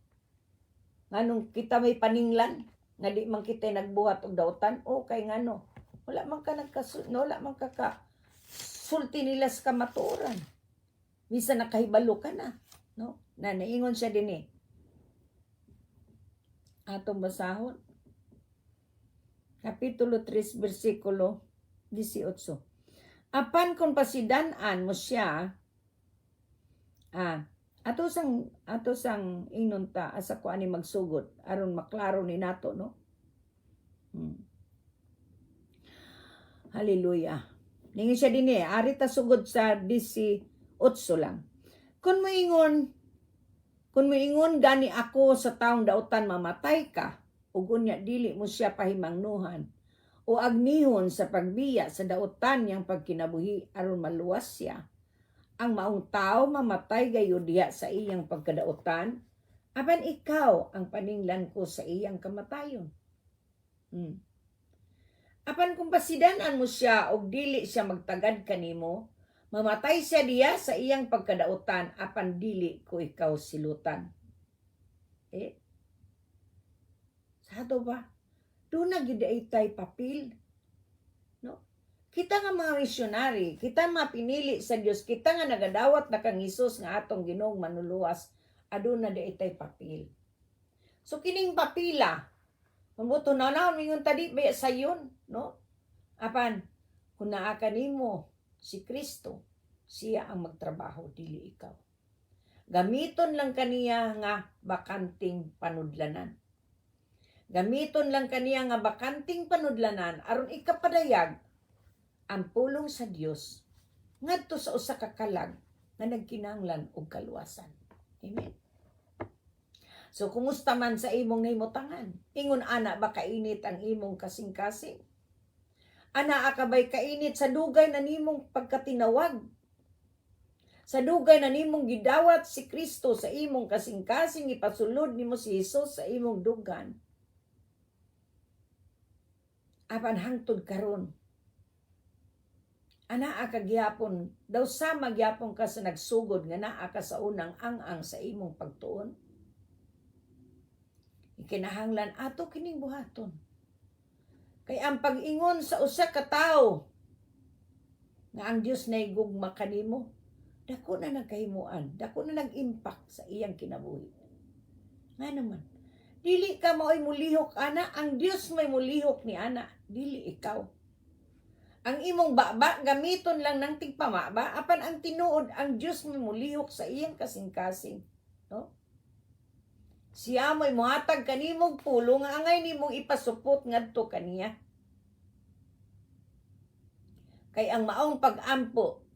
nganong kita may paninglan nga di man kita nagbuhat og dautan o kay ngano wala man ka wala man ka sulti nila sa kamatuoran bisan nakahibalo ka na no na naingon siya dinhi atong basahon kapitulo 3 versikulo 18. Apan kung pasidan-an mo siya ato sang inunta asa ko ani magsugod aron maklaro ni nato no. Hallelujah. Ningon siya dinhi ari ta sugod sa 18 lang. Kung moingon gani ako sa taong dautan mamatay ka ug unya dili mo siya pahimangnuhan o agnihon sa pagbiya sa dautan niyang pagkinabuhi aron maluwas siya. Ang maong tao mamatay gayud diha sa iyang pagkadautan Apan ikaw ang paninglan ko sa iyang kamatayon. Apan kung pasidanan mo siya og dili siya magtagad kanimo, mamatay siya diya sa iyang pagkadautan, apan dili ko ikaw silutan. Sa ato ba? Doon na gid ay tay papil. No? Kita nga mga misyonary, kita mga pinili sa Dios, kita nga nagadawat na kang Hesus nga atong Ginoong manuluwas, aduna di tay papil. So kining papila, mabuto na mingon tadi ba sayon, no? Apan kung naa kanimo si Kristo, siya ang magtrabaho dili ikaw. Gamiton lang kaniya nga bakanting panudlanan. Gamiton lang kaniya nga bakanting panudlanan aron ikapadayag ang pulong sa Dios ngadto sa usa ka kalag nga nagkinahanglan og kaluwasan. Amen. So kumusta man sa imong nahimutangan? Ingon ana ba kainit ang imong kasing-kasing? Ana ka ba'y kainit sa dugay na nimong pagkatinawag? Sa dugay na nimong gidawat si Kristo sa imong kasing-kasing, ipasulod nimo si Hesus sa imong dugan. Apan hangtod karon, ana ka gyapon, daw sama gyapon ka sa nagsugod nga naa ka sa unang ang sa imong pagtuon. Ikinahanglan ato kining buhaton. Kay ang pag-ingon sa usa ka tawo nga ang Dios nay gugma kanimo, dako na nagkahimuan, dako na nag-impact sa iyang kinabuhi. Nga naman, dili ka mao'y mulihok ana, ang Dios may mulihok ni ana, dili ikaw. Ang imong baba gamiton lang ng tigpamaba, apan ang tinuod ang Dios may mulihok sa iyang kasing-kasing, no? Siya mo'y muhatag kanimong pulong nga angay nimong ipasupot ngadto kaniya. Kay ang maong pag-ampo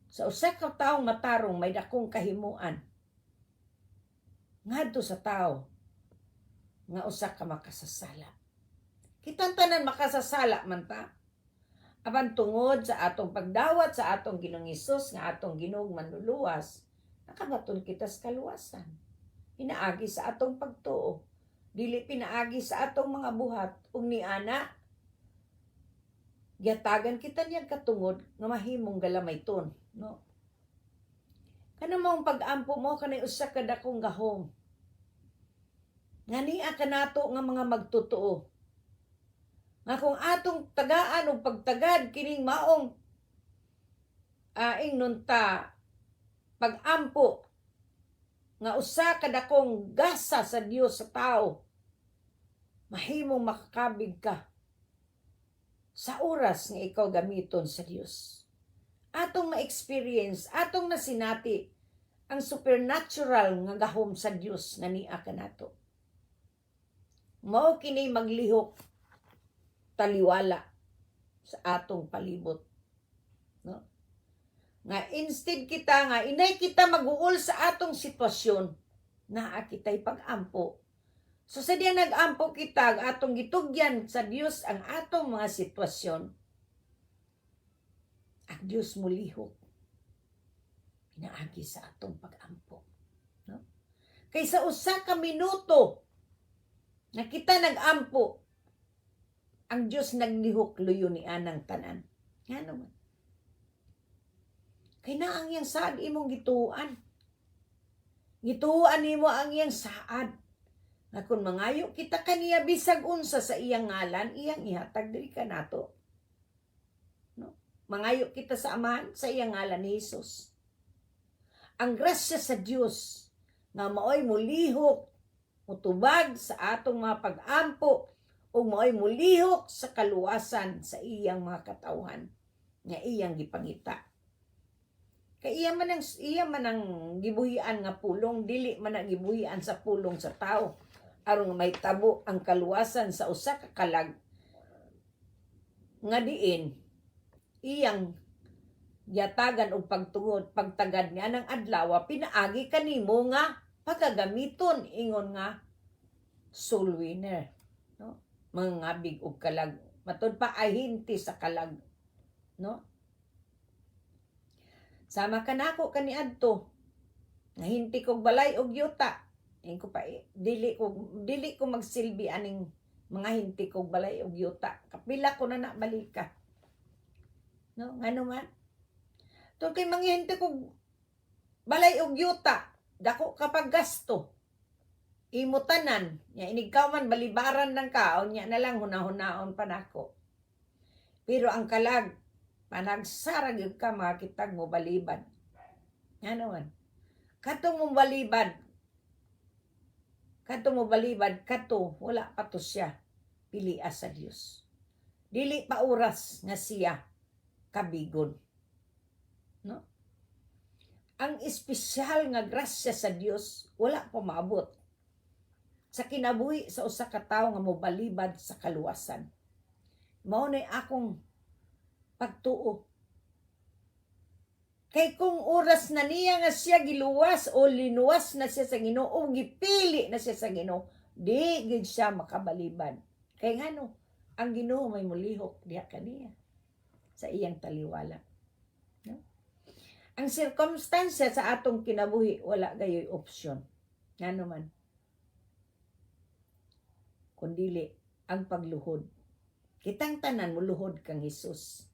sa usa ka taong matarong may dakong kahimuan ngadto sa tao nga usa ka makasasala. Kitang tanan makasasala man ta. Apan tungod sa atong pagdawat sa atong Ginoong Hesus nga atong Ginoong manluluwas, nakabaton kita sa kaluwasan. Pinaagi sa atong pagtuo, dili pinaagi sa atong mga buhat, ug ni ana gyatagan kita niya katungod nga mahimong galamayton, no? Kanang pag-ampo mo kanay usa ka dakong gahom. Ngania kanato nga mga magtotoo. Nga kung atong tagaan o pagtagad kining maong ingnon ta pag-ampo nga usa ka dakong gasa sa Dios sa tao, mahimong makakabig ka sa oras nga ikaw gamiton sa Dios. Atong ma-experience, atong nasinati ang supernatural nga gahom sa Dios nga niya kanato. Mao kini maglihok taliwala sa atong palibot, no? Nga instead kita nga inay kita mag-uol sa atong sitwasyon, naa kitay pag-ampo. So sa diya nag-ampo kita, atong gitugyan sa Dios ang atong mga sitwasyon, ang Dios mulihok pinaagi sa atong pag-ampo, no? Kaysa usa ka minuto na kita nag-ampo, ang Diyos naglihok luyo ni anang tanan. Nga naman. Kay na ang iyang saad imong gituan. Gituan nimo ang iyang saad. Nga kung mangayo kita kaniya bisag unsa sa iyang ngalan, iyang ihatag diri kanato. No? Mangayo kita sa Amahan sa iyang ngalan ni Hesus. Ang grasya sa Dios nga maoy mulihok, mutubag sa atong mga pag-ampo, o mao'y mulihok sa kaluwasan sa iyang mga katawhan nga iyang gipangita. Kay iya man ang gibuhian nga pulong, dili man ang gibuhian sa pulong sa tao aron may tabo ang kaluwasan sa usa ka kalag nga diin iyang yatagan og pagtungod pagtagad niya ng adlaw pinaagi kanimo nga pagagamiton ingon nga soul winner, no? Mga big og kalag matud pa ay hinti sa kalag, no? Sama kanako kaniadto Nahinti kog balay og yuta. Ayun ko pa dili ko magsilbi aning mga hinti kog balay og yuta. Kapila ko na balika. No, ngano man. To kay mga hinti kog balay og yuta, dako kapag gasto. Imutanan, nya inigkaw man balibaran ng kaon, nya na lang hunahunaon pa nako. Pero ang kalag, panagsara gyud ka makitag mo balibad. Ngano man. Katong mo balibad, kato, wala pa to siya, pilia sa Dios. Dili pa oras nga siya kabigon. No? Ang espesyal nga grasya sa Dios, wala pa maabot. Sa kinabuhi sa usa ka tawo nga mobalibad sa kaluwasan. Mao nay akong pagtuo. Kay kung oras na niya nga siya giluwas o linuwas na siya sa Ginoo o gipili na siya sa Ginoo, di gid siya makabalibad. Kay ngano, ang Ginoo may mulihok diha kaniya sa iyang taliwala. No? Ang circumstansya sa atong kinabuhi wala gayoy opsyon. Ngano man. Kundili ang pagluhod. Kitang tanan muluhod kang Hesus.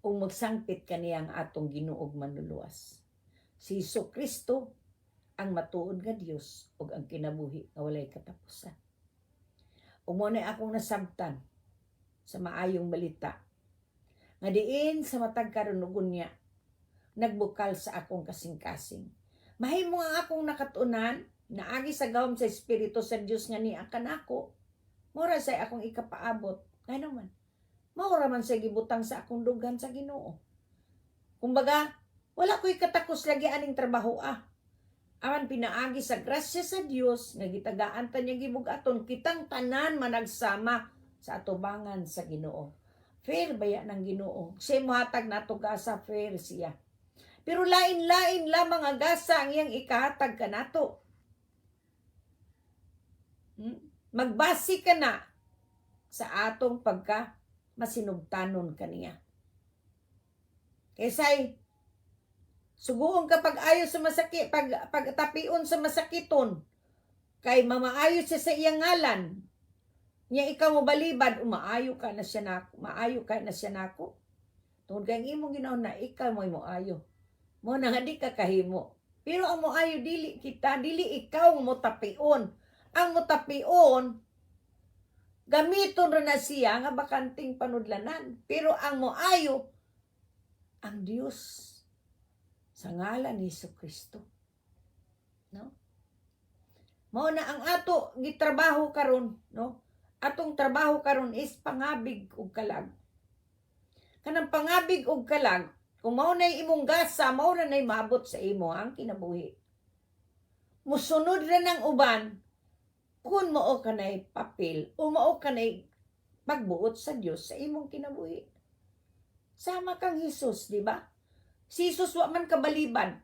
Kung magsangpit kaniyang atong Ginoo manluluwas. Si Jesucristo ang matuod nga Dios ug ang kinabuhi nga walay katapusan. Ug mo na akong nasabtan sa maayong balita nga diin sa matag karon ug unya nagbukal sa akong kasing-kasing. Mahimo ang akong nakatunan na agi sa gawom sa Espiritu sa Dios nga niya kanako. Mura say akong ikapaabot. Ngano man. Maura man sa gibutang sa akong dugan sa Ginoo. Kumbaga, wala ko'y katakos lagi aning trabaho Aman pinaagi sa grasya sa Dios nga gitagaan ta niya gibugaton kitang tanan managsama sa atubangan sa Ginoo. Fair baya ng Ginoo. Siya mohatag nato gasa, fair siya. Pero lain-lain lamang ang gasa ang iyang ikahatag kanato. Magbasi ka na sa atong pagka masinugtanon kaniya. Kaysay, suguon kapag ayo sa masakit, pagtapion sa masakiton, kay mamaayo siya sa iyang ngalan, niya ikaw mo balibad, maayo ka na siya nako. Tungod kay imong ginaon na ikaw mo ayo. Mo na nga di ka kahimo. Pero ang moayo dili kita, dili ikaw mo tapion. Ang mutapion, gamiton rin na siya nga bakanting panudlanan. Pero ang moayo, ang Diyos sa ngalan ni Jesucristo. No? Mao na ang ato gitrabaho karon, no? Atong trabaho karon is pangabig ug kalag. Kanang pangabig ug kalag, kung mao nay imong gasa, mao na nay maabot sa imo ang kinabuhi. Musunod ra ng uban kung mao kanay papel o mao kanay pagbuot sa Dios sa imong kinabuhi. Sama kang Hesus, di ba? Si Hesus wa man kabaliban.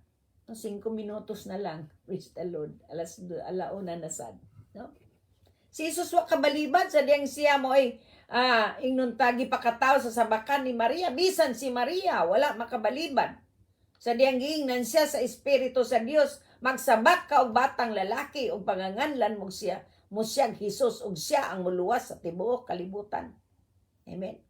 5 minutos na lang. Praise the Lord. Alauna na sad. No? Si Hesus wa kabaliban sa diyang siya mo ay ingnon tagi pakataw sa sabakan ni Maria. Bisan si Maria wala makabaliban. Sa diyang giingnan siya sa Espiritu sa Dios, magsabak ka og batang lalaki og panganganlan mo siyang Hesus ug siya ang muluwas sa tibuok kalibutan. Amen.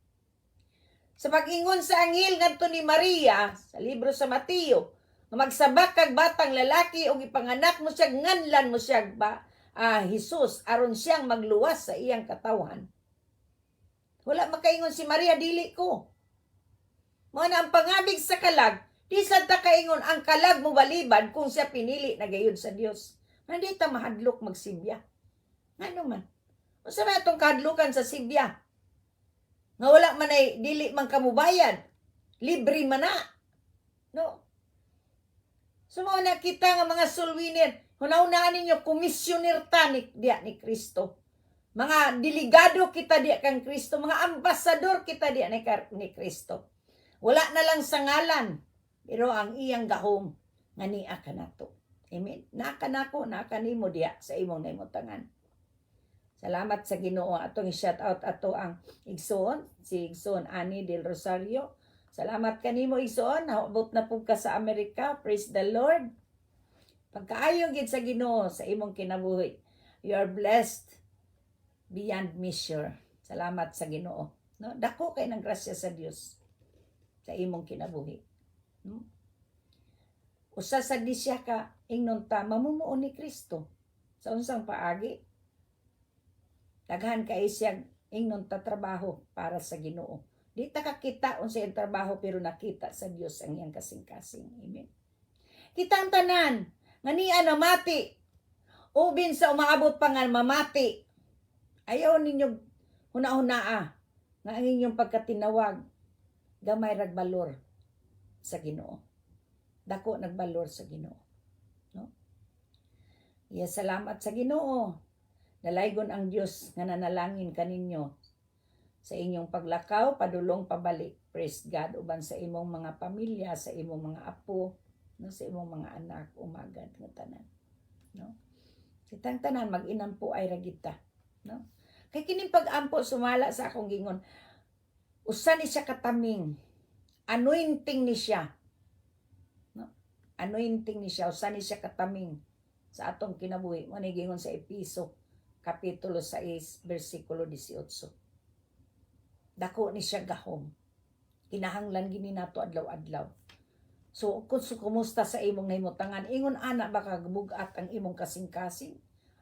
Sa pag-ingon sa anghel ngadto ni Maria sa libro sa Mateo, magsabak kag batang lalaki ug ipanganak mo siya, nganlan mo siya Hesus aron siyang magluwas sa iyang katawan. Wala makaingon si Maria, dili ko. Mo na ang pangabig sa kalag, di sad ta kaingon ang kalag mo balibad kung siya pinili na gayud sa Dios. Hindi ta mahadlok magsibya. Ano man? Unsa man atong kahadlukan sa sibya? Nga wala man ay dili man kamubayad. Libre man na. No? So mao na kita nga mga sulwiner, hunaw-unaan ninyo komisyoner ta ni Kristo. Mga delegado kita diya kang Kristo, mga ambasador kita diya ni Kristo. Wala na lang sa ngalan, pero ang iyang gahom nga niya kanato. Amen. Nakanako, nakanimo diya sa imong naimutangan. Salamat sa Ginoo. Atong i-shout out ato ang igsoon, si Igsoon Ani del Rosario. Salamat kanimo Igsoon, naabot na pud ka sa Amerika. Praise the Lord. Pagkaayo gid sa Ginoo sa imong kinabuhi, you are blessed beyond measure. Salamat sa Ginoo. No? Dako kay ng grasya sa Dios sa imong kinabuhi. No? Usa sa disya ka ingnon ta mamumuo ni Kristo sa unsang paagi. Daghan kay siya ingnon ta trabaho para sa Ginoo. Di ta kakita unsay ang trabaho pero nakita sa Dios ang iyang kasing-kasing. Amen. Kita ang tanan nga niya na mati. Ubin sa umaabot pa nga mamati. Ayaw ninyo huna-hunaa nga ang inyong pagkatinawag gamay ragbalor sa Ginoo. Dako nagbalor sa Ginoo. No? Iya salamat sa Ginoo. Dalaygon ang Dios nga nanalangin kaninyo sa inyong paglakaw, padulong pabalik. Praise God uban sa imong mga pamilya, sa imong mga apo, no, sa imong mga anak, umagad nga tanan. No? Kitang tanan mag-inampo ay ragita, no? Kay kining pag-ampo sumala sa akong gingon. Usa ni siya kataming. Anointing ni siya. No? Anointing ni siya, usa ni siya kataming sa atong kinabuhi. Mo ni gingon sa Episo kapitulo 6 bersikulo 18. Dako ni siya gahom. Kinahanglan gini nato adlaw-adlaw. So, kumusta sa imong nahimutangan? Ingon ana baka bugat ang imong kasing-kasing?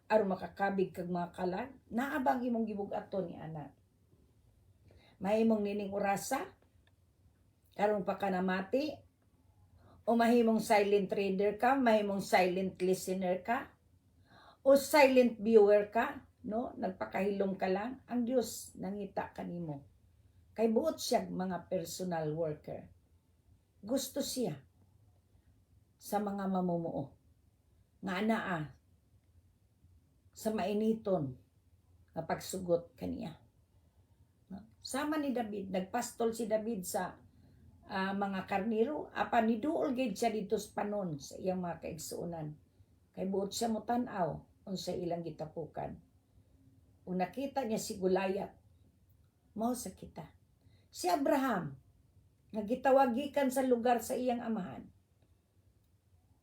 Aron makakabig kag mga kalag? Naabang imong gibugaton ni ana? May imong nining orasa? Karon pa ka namati? O mahimong silent reader ka? Mahimong silent listener ka? O silent viewer ka? No? Nagpakahilom ka lang? Ang Dios nangita kanimo. Kay buot siya mga personal worker. Gusto siya sa mga mamumuo nga anaa sa mainiton nga pagsugot kaniya. Sama ni David, nagpastol si David sa mga karniro, apan niduol gid siya dito sa panon sa iyang mga kaigsuonan. Kay buot siya mo tan-aw unsay ilang gitapukan. Kung nakita niya si Goliath, mao sa kita. Si Abraham, nagitawagikan sa lugar sa iyang amahan.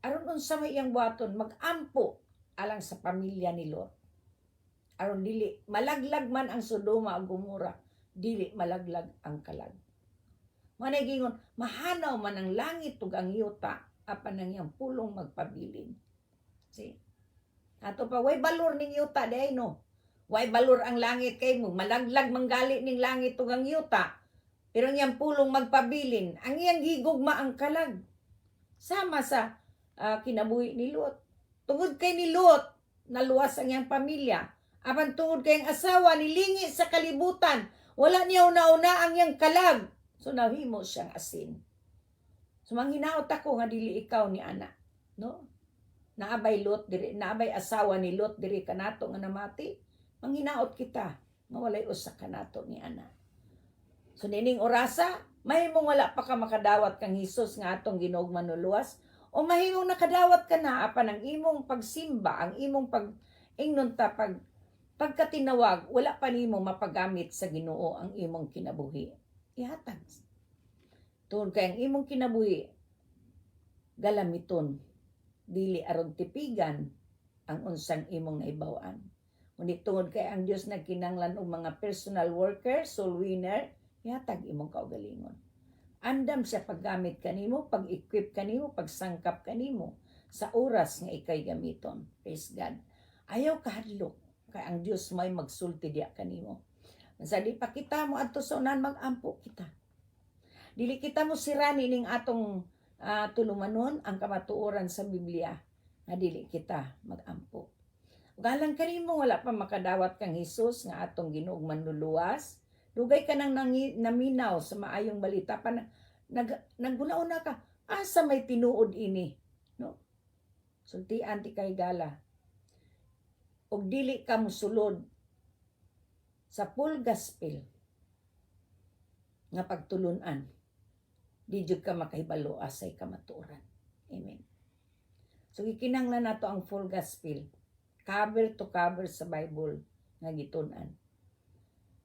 Aron unsa may iyang buhaton magampo alang sa pamilya ni Lot. Aron dili malaglag man ang Sodoma ug Gomora, dili malaglag ang kalag. Manay gingon, mahanaw man ang langit ug ang yuta apan ang iyang pulong magpabilin. See? Ato pa way balor ning yuta day no. Way balor ang langit kay mo malaglag manggali ning langit ug ang yuta. Pero niyang pulong magpabilin, ang iyang gigugma ang kalag. Sama sa kinabuhi ni Lot. Tungod kay ni Lot, naluwas ang iyang pamilya. Apan tungod kay ang asawa nilingi sa kalibutan, wala niya una-una ang iyang kalag. So nahimo siyang asin. So manghinaot ako nga dili ikaw ni ana, no? Naabay Lot diri, naabay asawa ni Lot diri kanato nga namati. Manghinaot kita, mawalay usa kanato ni ana. So nining orasa, mahimong wala pa ka makadawat kang Hesus nga atong Ginoong manuluwas o mahimong nakadawat ka na apan ang imong pagsimba, ang imong ingnon ta pagkatinawag, wala pa nimo mapagamit sa Ginoo ang imong kinabuhi. Ihatag. Tungod kay ang imong kinabuhi galamiton dili aron tipigan ang unsang imong naibaw-an. Ngunit tungod kay ang Dios nagkinahanglan og mga personal worker, soul winner, ihatag imong kaugalingon. Andam siya paggamit kanimo, pag-equip kanimo, pagsangkap kanimo sa oras nga ikay gamiton. Praise God. Ayaw kahadlok kay ang Dios may magsulti diya kanimo. Sa di pa kita mo adto sa unan magampo kita. Dili kita mo sirani ning atong tulumanon ang kamatuoran sa Biblia nga dili kita magampo. Galang kanimo wala pa makadawat kang Hesus nga atong Ginoong manluluwas. Dugay ka nang naminaw sa maayong balita pa nagguna-una ka asa may tinuod ini, no? Sultian ti kay gala. Og dili ka mosulod sa full gospel nga pagtulunan. Di jud ka makahibalo asay kamatuoran. Amen. So gikinahanglan nato ang full gospel, cover to cover sa Bible nga gitun-an.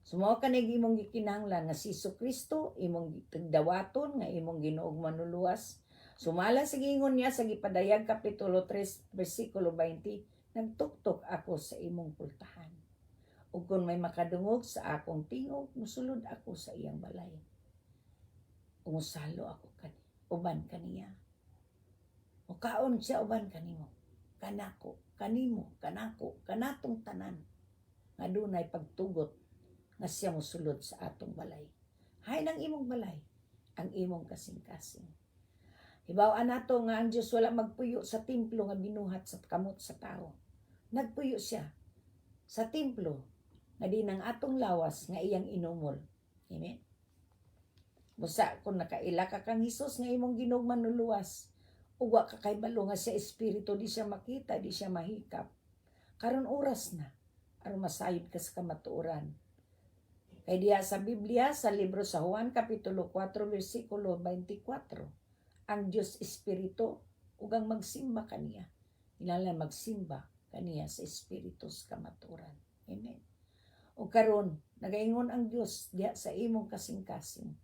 Sumo ka na imong gikinahanglan nga si Kristo imong dawaton nga imong Ginoong manluluwas Sumala sa gingon niya sa gipadayag kapitulo 3 bersikulo 20, nagtuktok ako sa imong pultahan. Ug kung may makadungog sa akong tingog, musulod ako sa iyang balay. Umusalo ako uban kaniya. O kaon siya uban kanimo. Kanako, kanimo, kanako, kanatong tanan. Nga dunay pagtugot nga siya musulod sa atong balay. Hay nang imong balay, ang imong kasing-kasing. Hibaw-an nato nga ang Dios wala magpuyo sa templo nga binuhat sa kamot sa tao. Nagpuyo siya sa templo nga di nang atong lawas nga iyang inumol. Amen. Busa kung nakaila ka kang Hesus nga imong ginugman nuluwas, uwa ka kay balo nga siya espiritu, di siya makita, di siya mahikap. Karon oras na aron masayod ka sa kamatuoran. Kay diya sa Biblia sa libro sa Juan kapitulo 4 bersikulo 24, ang Dios espiritu ug ang magsimba kaniya. Kinahanglan magsimba kaniya sa espiritu sa kamatuoran. Amen. O karon nagaingon ang Dios diya sa imong kasing-kasing.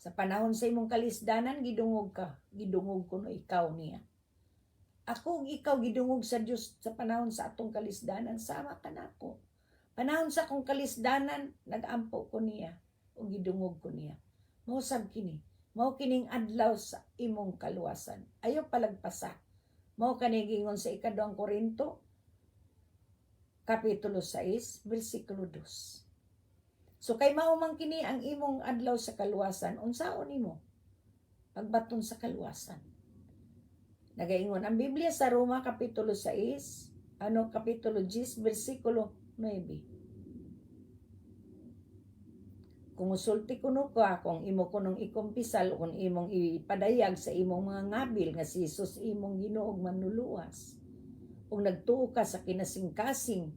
Sa panahon sa imong kalisdanan, gidungog ka. Gidungog ko no ikaw niya. Ako ug ikaw gidungog sa Dios sa panahon sa atong kalisdanan, sama ka nako. Panahon sa akong kalisdanan, nagampo ko niya o gidungog ko niya. Mao sab kini. Mao kining adlaw sa imong kaluwasan. Ayo palagpasa. Mao kani gingon sa ikaduhang Korinto kapitulo 6 bersikulo 2. So kay mao man kini ang imong adlaw sa kaluwasan, unsaon nimo pagbaton sa kaluwasan? Nagaingon ang Biblia sa Roma kapitulo 6, kapitulo 10 bersikulo 9. Kung usulti kuno ka, kung imo kunong ikumpisal, kung imong ipadayag sa imong mga ngabil nga si Jesus imong Ginoo ug manluluwas, ug nagtuo ka sa kinasing-kasing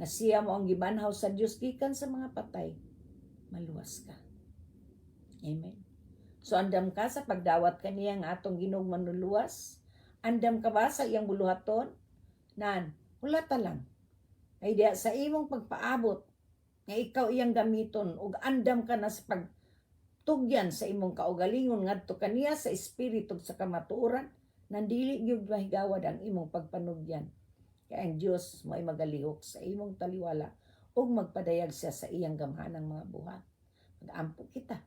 nga siya mo ang gibanhaw sa Dios gikan sa mga patay, maluwas ka. Amen. So andam ka sa pagdawat kaniya nga atong Ginoo manluluwas? Andam ka ba sa iyang buluhaton? Nan, wala ta lang. Ay diya sa imong pagpaabot nga ikaw iyang gamiton ug andam ka na sa pagtugyan sa imong kaugalingon ngadto kaniya sa espiritu sa kamatuoran, nandili gyud mahigawad ang imong pagpanugyan. Kaya ang Diyos mo'y magalihok sa imong taliwala ug magpadayag siya sa iyang gamhanang mga buhat. Mag-ampo kita.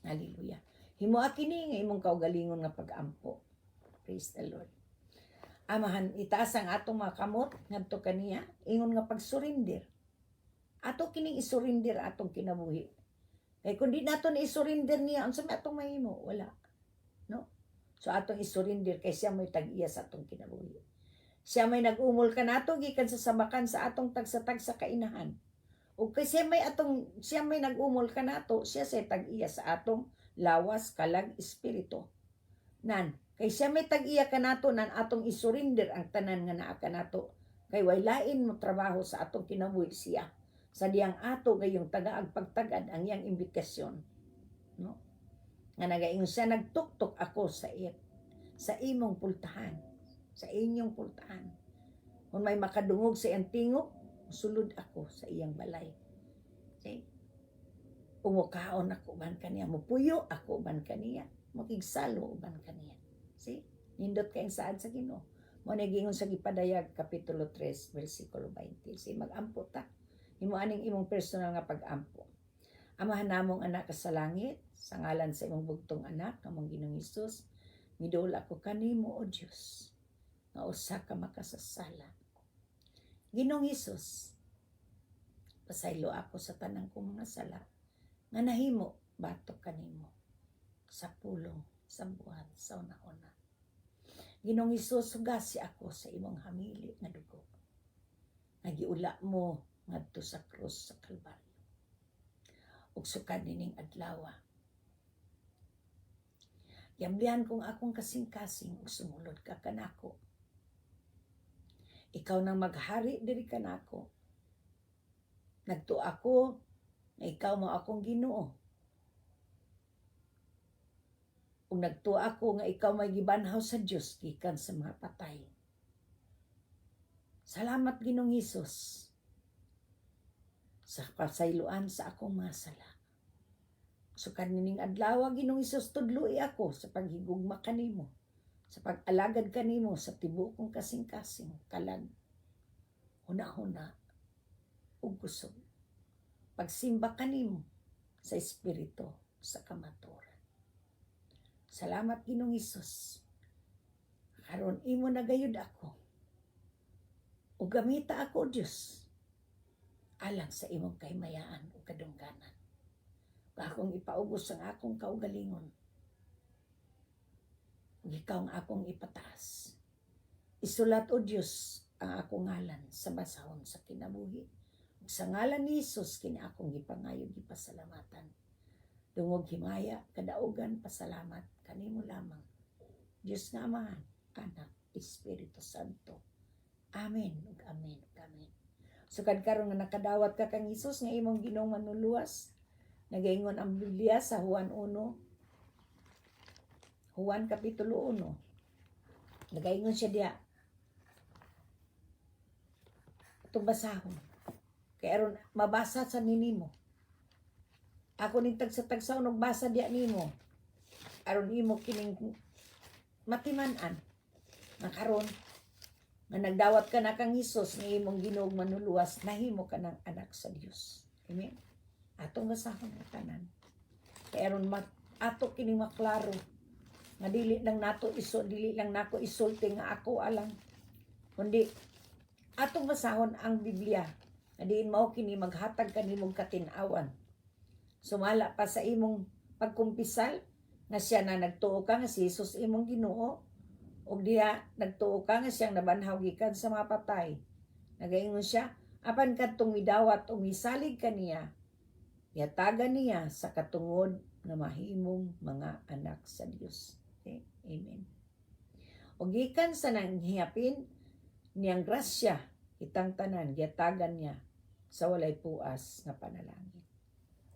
Hallelujah. Himuha kini nga imong kaugalingon nga pag-ampo. Praise the Lord. Amahan, itaas ang atong mga kamot ngadto kaniya, ingon nga pag-surrender. Ato kining isurrender atong kinabuhi. Kay kun di naton isurrender niya, unsa may atong mahimo? Wala. No? So atong isurrender kay siya mo'y tag-iya sa atong kinabuhi. Siya may nag-umol ka nato gikan sa sabakan sa atong tagsa-tag sa kainahan. O kay siya may nag-umol ka nato, siya say tag-iya sa atong lawas kalag espiritu. Nan, kay siya may tag-iya ka nato nan atong isurrender ang tanan nga naa ka nato. Kay way lain mo trabaho sa atong kinabuhi siya. Sa diyang ato gayong tagaag pagtagad ang iyang imbitasyon. No? Nga nagaingon siya, nagtuktok ako sa imong pultahan. Sa inyong pultahan. Kung may makadungog sa iyang tingog, sulod ako sa iyang balay. See? Umukaon ako ban kaniya, mupuyo ako ban kaniya, makigsalo ban kaniya. See? Nindot kayong saan sa Ginoo. Mo nagingon sa gipadayag kapitulo 3 bersikulo 20. See, mag-ampo ta. Imo aning imong personal nga pag-ampo. Amahan namong anak ka sa langit, sa ngalan sa imong bugtong anak, among Ginoong Hesus, midul ako kanimo o Dios. Nga usa ka makasasala. Ginoong Hesus, pasaylo ako sa tanang kong mga sala, nga nahimo batok kanimo sa pulong sa buhat sa una-una. Ginoong Hesus, sugasi ako sa imong hamili nga dugo. Nagiula mo ngadto sa krus sa Kalbaryo. Ug sukad nining adlaw. Yamlihan kong akong kasing-kasing ug sumulod ka kanako. Ikaw nang maghari diri kanako. Nagtuo ako nga ikaw mo akong Ginoo. Ug nagtuo ako nga ikaw may gibanhaw sa Dios gikan sa mga patay. Salamat Ginoong Hesus sa pasayloan sa akong mga sala. So kanining adlaw Ginoong Hesus tudloi ako sa paghigugma kanimo, sa pag-alagad kanimo sa tibuokong kasing-kasing kalag, huna-huna ug kusog. Pagsimba kanimo sa espiritu sa kamatuoran. Salamat Ginoong Hesus. Karon imo na gayud ako. Ug gamita ako Dios alang sa imong kaymayaan ug kadungganan. Akong ipaubos ang akong kaugalingon. Ug ikaw ang akong ipataas. Isulat o Dios ang akong ngalan sa basahon sa kinabuhi. Ug sa ngalan ni Hesus kini akong gipangayog gipasalamatan. Dungog himaya, kadaugan, pasalamat kanimo lamang. Dios nga Amahan, Anak, Espiritu Santo. Amen ug amen ug amen. Sukad karon nga nakadawat ka kang Hesus nga imong Ginoong manuluwas. Nagaingon ang Biblia sa Juan 1. Juan Kapitulo 1. Nagaingon siya diya. Itong basahon. Kaya aron mabasa sa ninimo. Ako ning tagsa-tagsaw nagbasa diya nimo. Aron imo kining matiman-an. Nakaron nga nagdawat ka na kang Hesus nga imong Ginoong manuluwas, nahimo ka ng anak sa Dios. Amen. Atong basahon nga tanan. Kaya aron ato kining maklaro nga dili lang nako isulti nga ako alang, kundi atong basahon ang Biblia nga diin mao kini maghatag kanimong katin-awan. Sumala pa sa imong pagkumpisal nga siya na nagtuo ka nga si Hesus imong Ginoo, ug diha nagtuo ka nga siyang nabanhaw gikan sa mga patay. Nagaingon siya, apan kadtong midawat o misalig kaniya, yatagan niya sa katungod nga mahimong mga anak sa Dios. Okay? Amen. O gikan sa nanghiyapin niyang grasya, itang tanan, yatagan niya sa walay puas nga panalangin.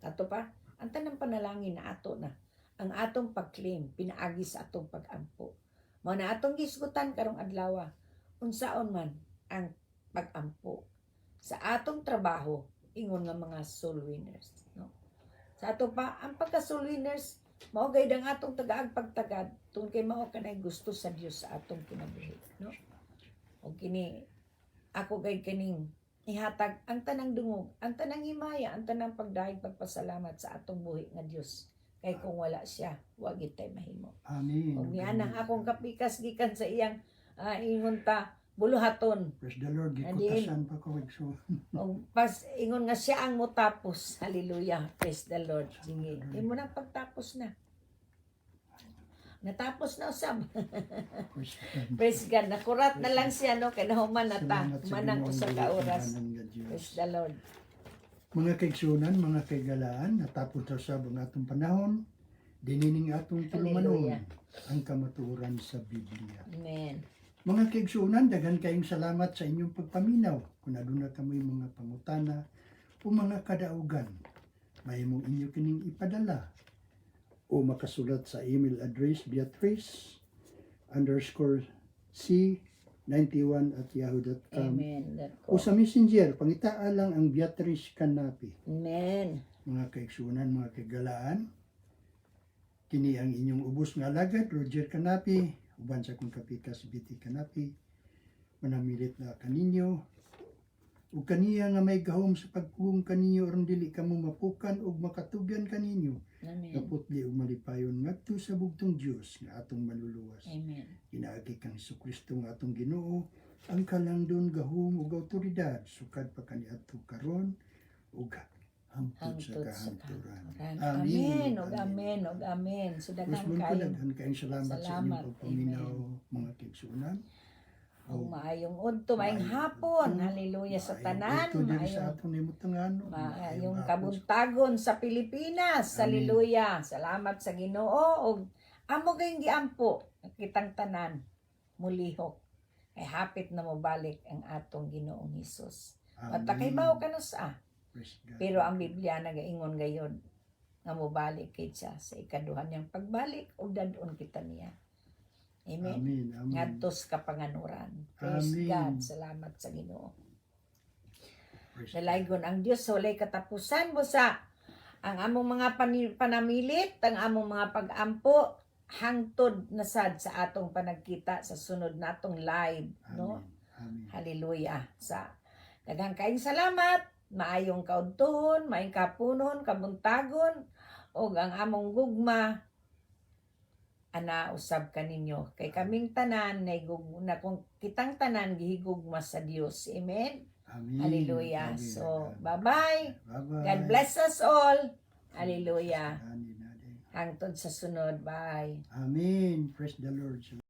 Ato pa, ang tanang panalangin na ato na, ang atong pag-claim, pinaagi sa atong pag-ampo. Mao na atong gisgutan karong adlaw, unsaon man ang pag-ampo sa atong trabaho, ingon nga mga soul winners, no? Sa ato pa ang pagka-soul winners, mao gayud ang atong tagaag pagtagad tungod kay mao kanay gusto sa Dios sa atong kinabuhi, no? O kini ako gayud kining ihatag ang tanang dungog, ang tanang himaya, ang tanang pagdahig pagpasalamat sa atong buhi nga Dios. Kay kung wala siya, wa gid tay mahimo. Amen. O niyan ang akong kapikas gikan sa iyang ingon ta buluhaton. Praise the Lord. Adiin. Gikutasan pa ko. So, O pas ingon nga siya ang motapos. Hallelujah. Praise the Lord. Sige. Imo nang pagtapos na. Natapos na usab. praise God. Praise God. Nakurat na lang siya no kay nahuman na ta. Salamat sa Manang Ginoong usa ka Diyos, oras. Tahanan nga Diyos. Praise the Lord. Mga kaigsunan, mga kaigalaan, natapos na sa ang atong panahon, dinining atong tulumanon Hallelujah. ang kamatuoran sa Biblia. Amen. Mga kaigsunan, daghan kayong salamat sa inyong pagpaminaw. Kung aduna kamoy mga pangutana o mga kadaugan, may mong inyo kining ipadala o makasulat sa email address beatrice_c91@yahoo.com Amen. o sa messenger, pangitaan lang ang Beatrice Canapi. Amen. Mga kaigsunan, mga kaigalaan, kini ang inyong ubos nga alagad, Roger Canapi, uban sa kong kapikas, Betty Canapi, manamilit na kaninyo, ug kaniya nga may gahom sa pagpugong kaninyo, aron dili kamo mapukan ug makatugyan kaninyo, Amen. kaputli ug malipayon ngadto sa bugtong Dios nga atong maluluwas. Amen. Ginaagi kang Jesucristo nga atong Ginoo, ang kalangdon gahom ug awtoridad sukad pa kaniadto karon ug hangtod sa Hangtod sa kahanturan. kahanturan. Amen. Amen. Og amen. Og amen. So Mas daghang mo ko kayo. daghan kayong salamat sa Salamat. inyong pagpaminaw, mga kaigsunan. Ang maayong udto, maayong hapon. Hallelujah sa tanan. Ito din Maayong sa atong limutangan. maayong kabuntagon sa Pilipinas. Hallelujah. Salamat sa Ginoo og amo kayong giampo kitang tanan mulihok. Kay hapit na mo balik ang atong Ginoong Hesus. Matakaybaw ka na sa. Pero ang Biblia nagaingon gayon nga mobalik kay siya sa ikaduhan niyang pagbalik ug dadon kita niya. Amen. Amen. Amen. Ngadtos ka panganuran. Praise Amen. God. Salamat sa Ginoo. Praise Dalaygon ang Dios sa walay katapusan mo sa ang among mga panamilit, ang among mga pag-ampo hangtod na sad sa atong panagkita sa sunod natong live, no? Amen. Hallelujah. Sa daghang kaayong salamat, maayong kaudtuhon, maayong kapunon, kabuntagon, ug ang among gugma ana usab kaninyo kay kaming tanan na kung kitang tanan gihigugma sa Dios. Amen. Amen. Hallelujah. Amen. So, Amen. bye-bye. Bye-bye. God bless us all. Hallelujah. Amen. Hangtod sa sunod. Bye. Amen. Praise the Lord.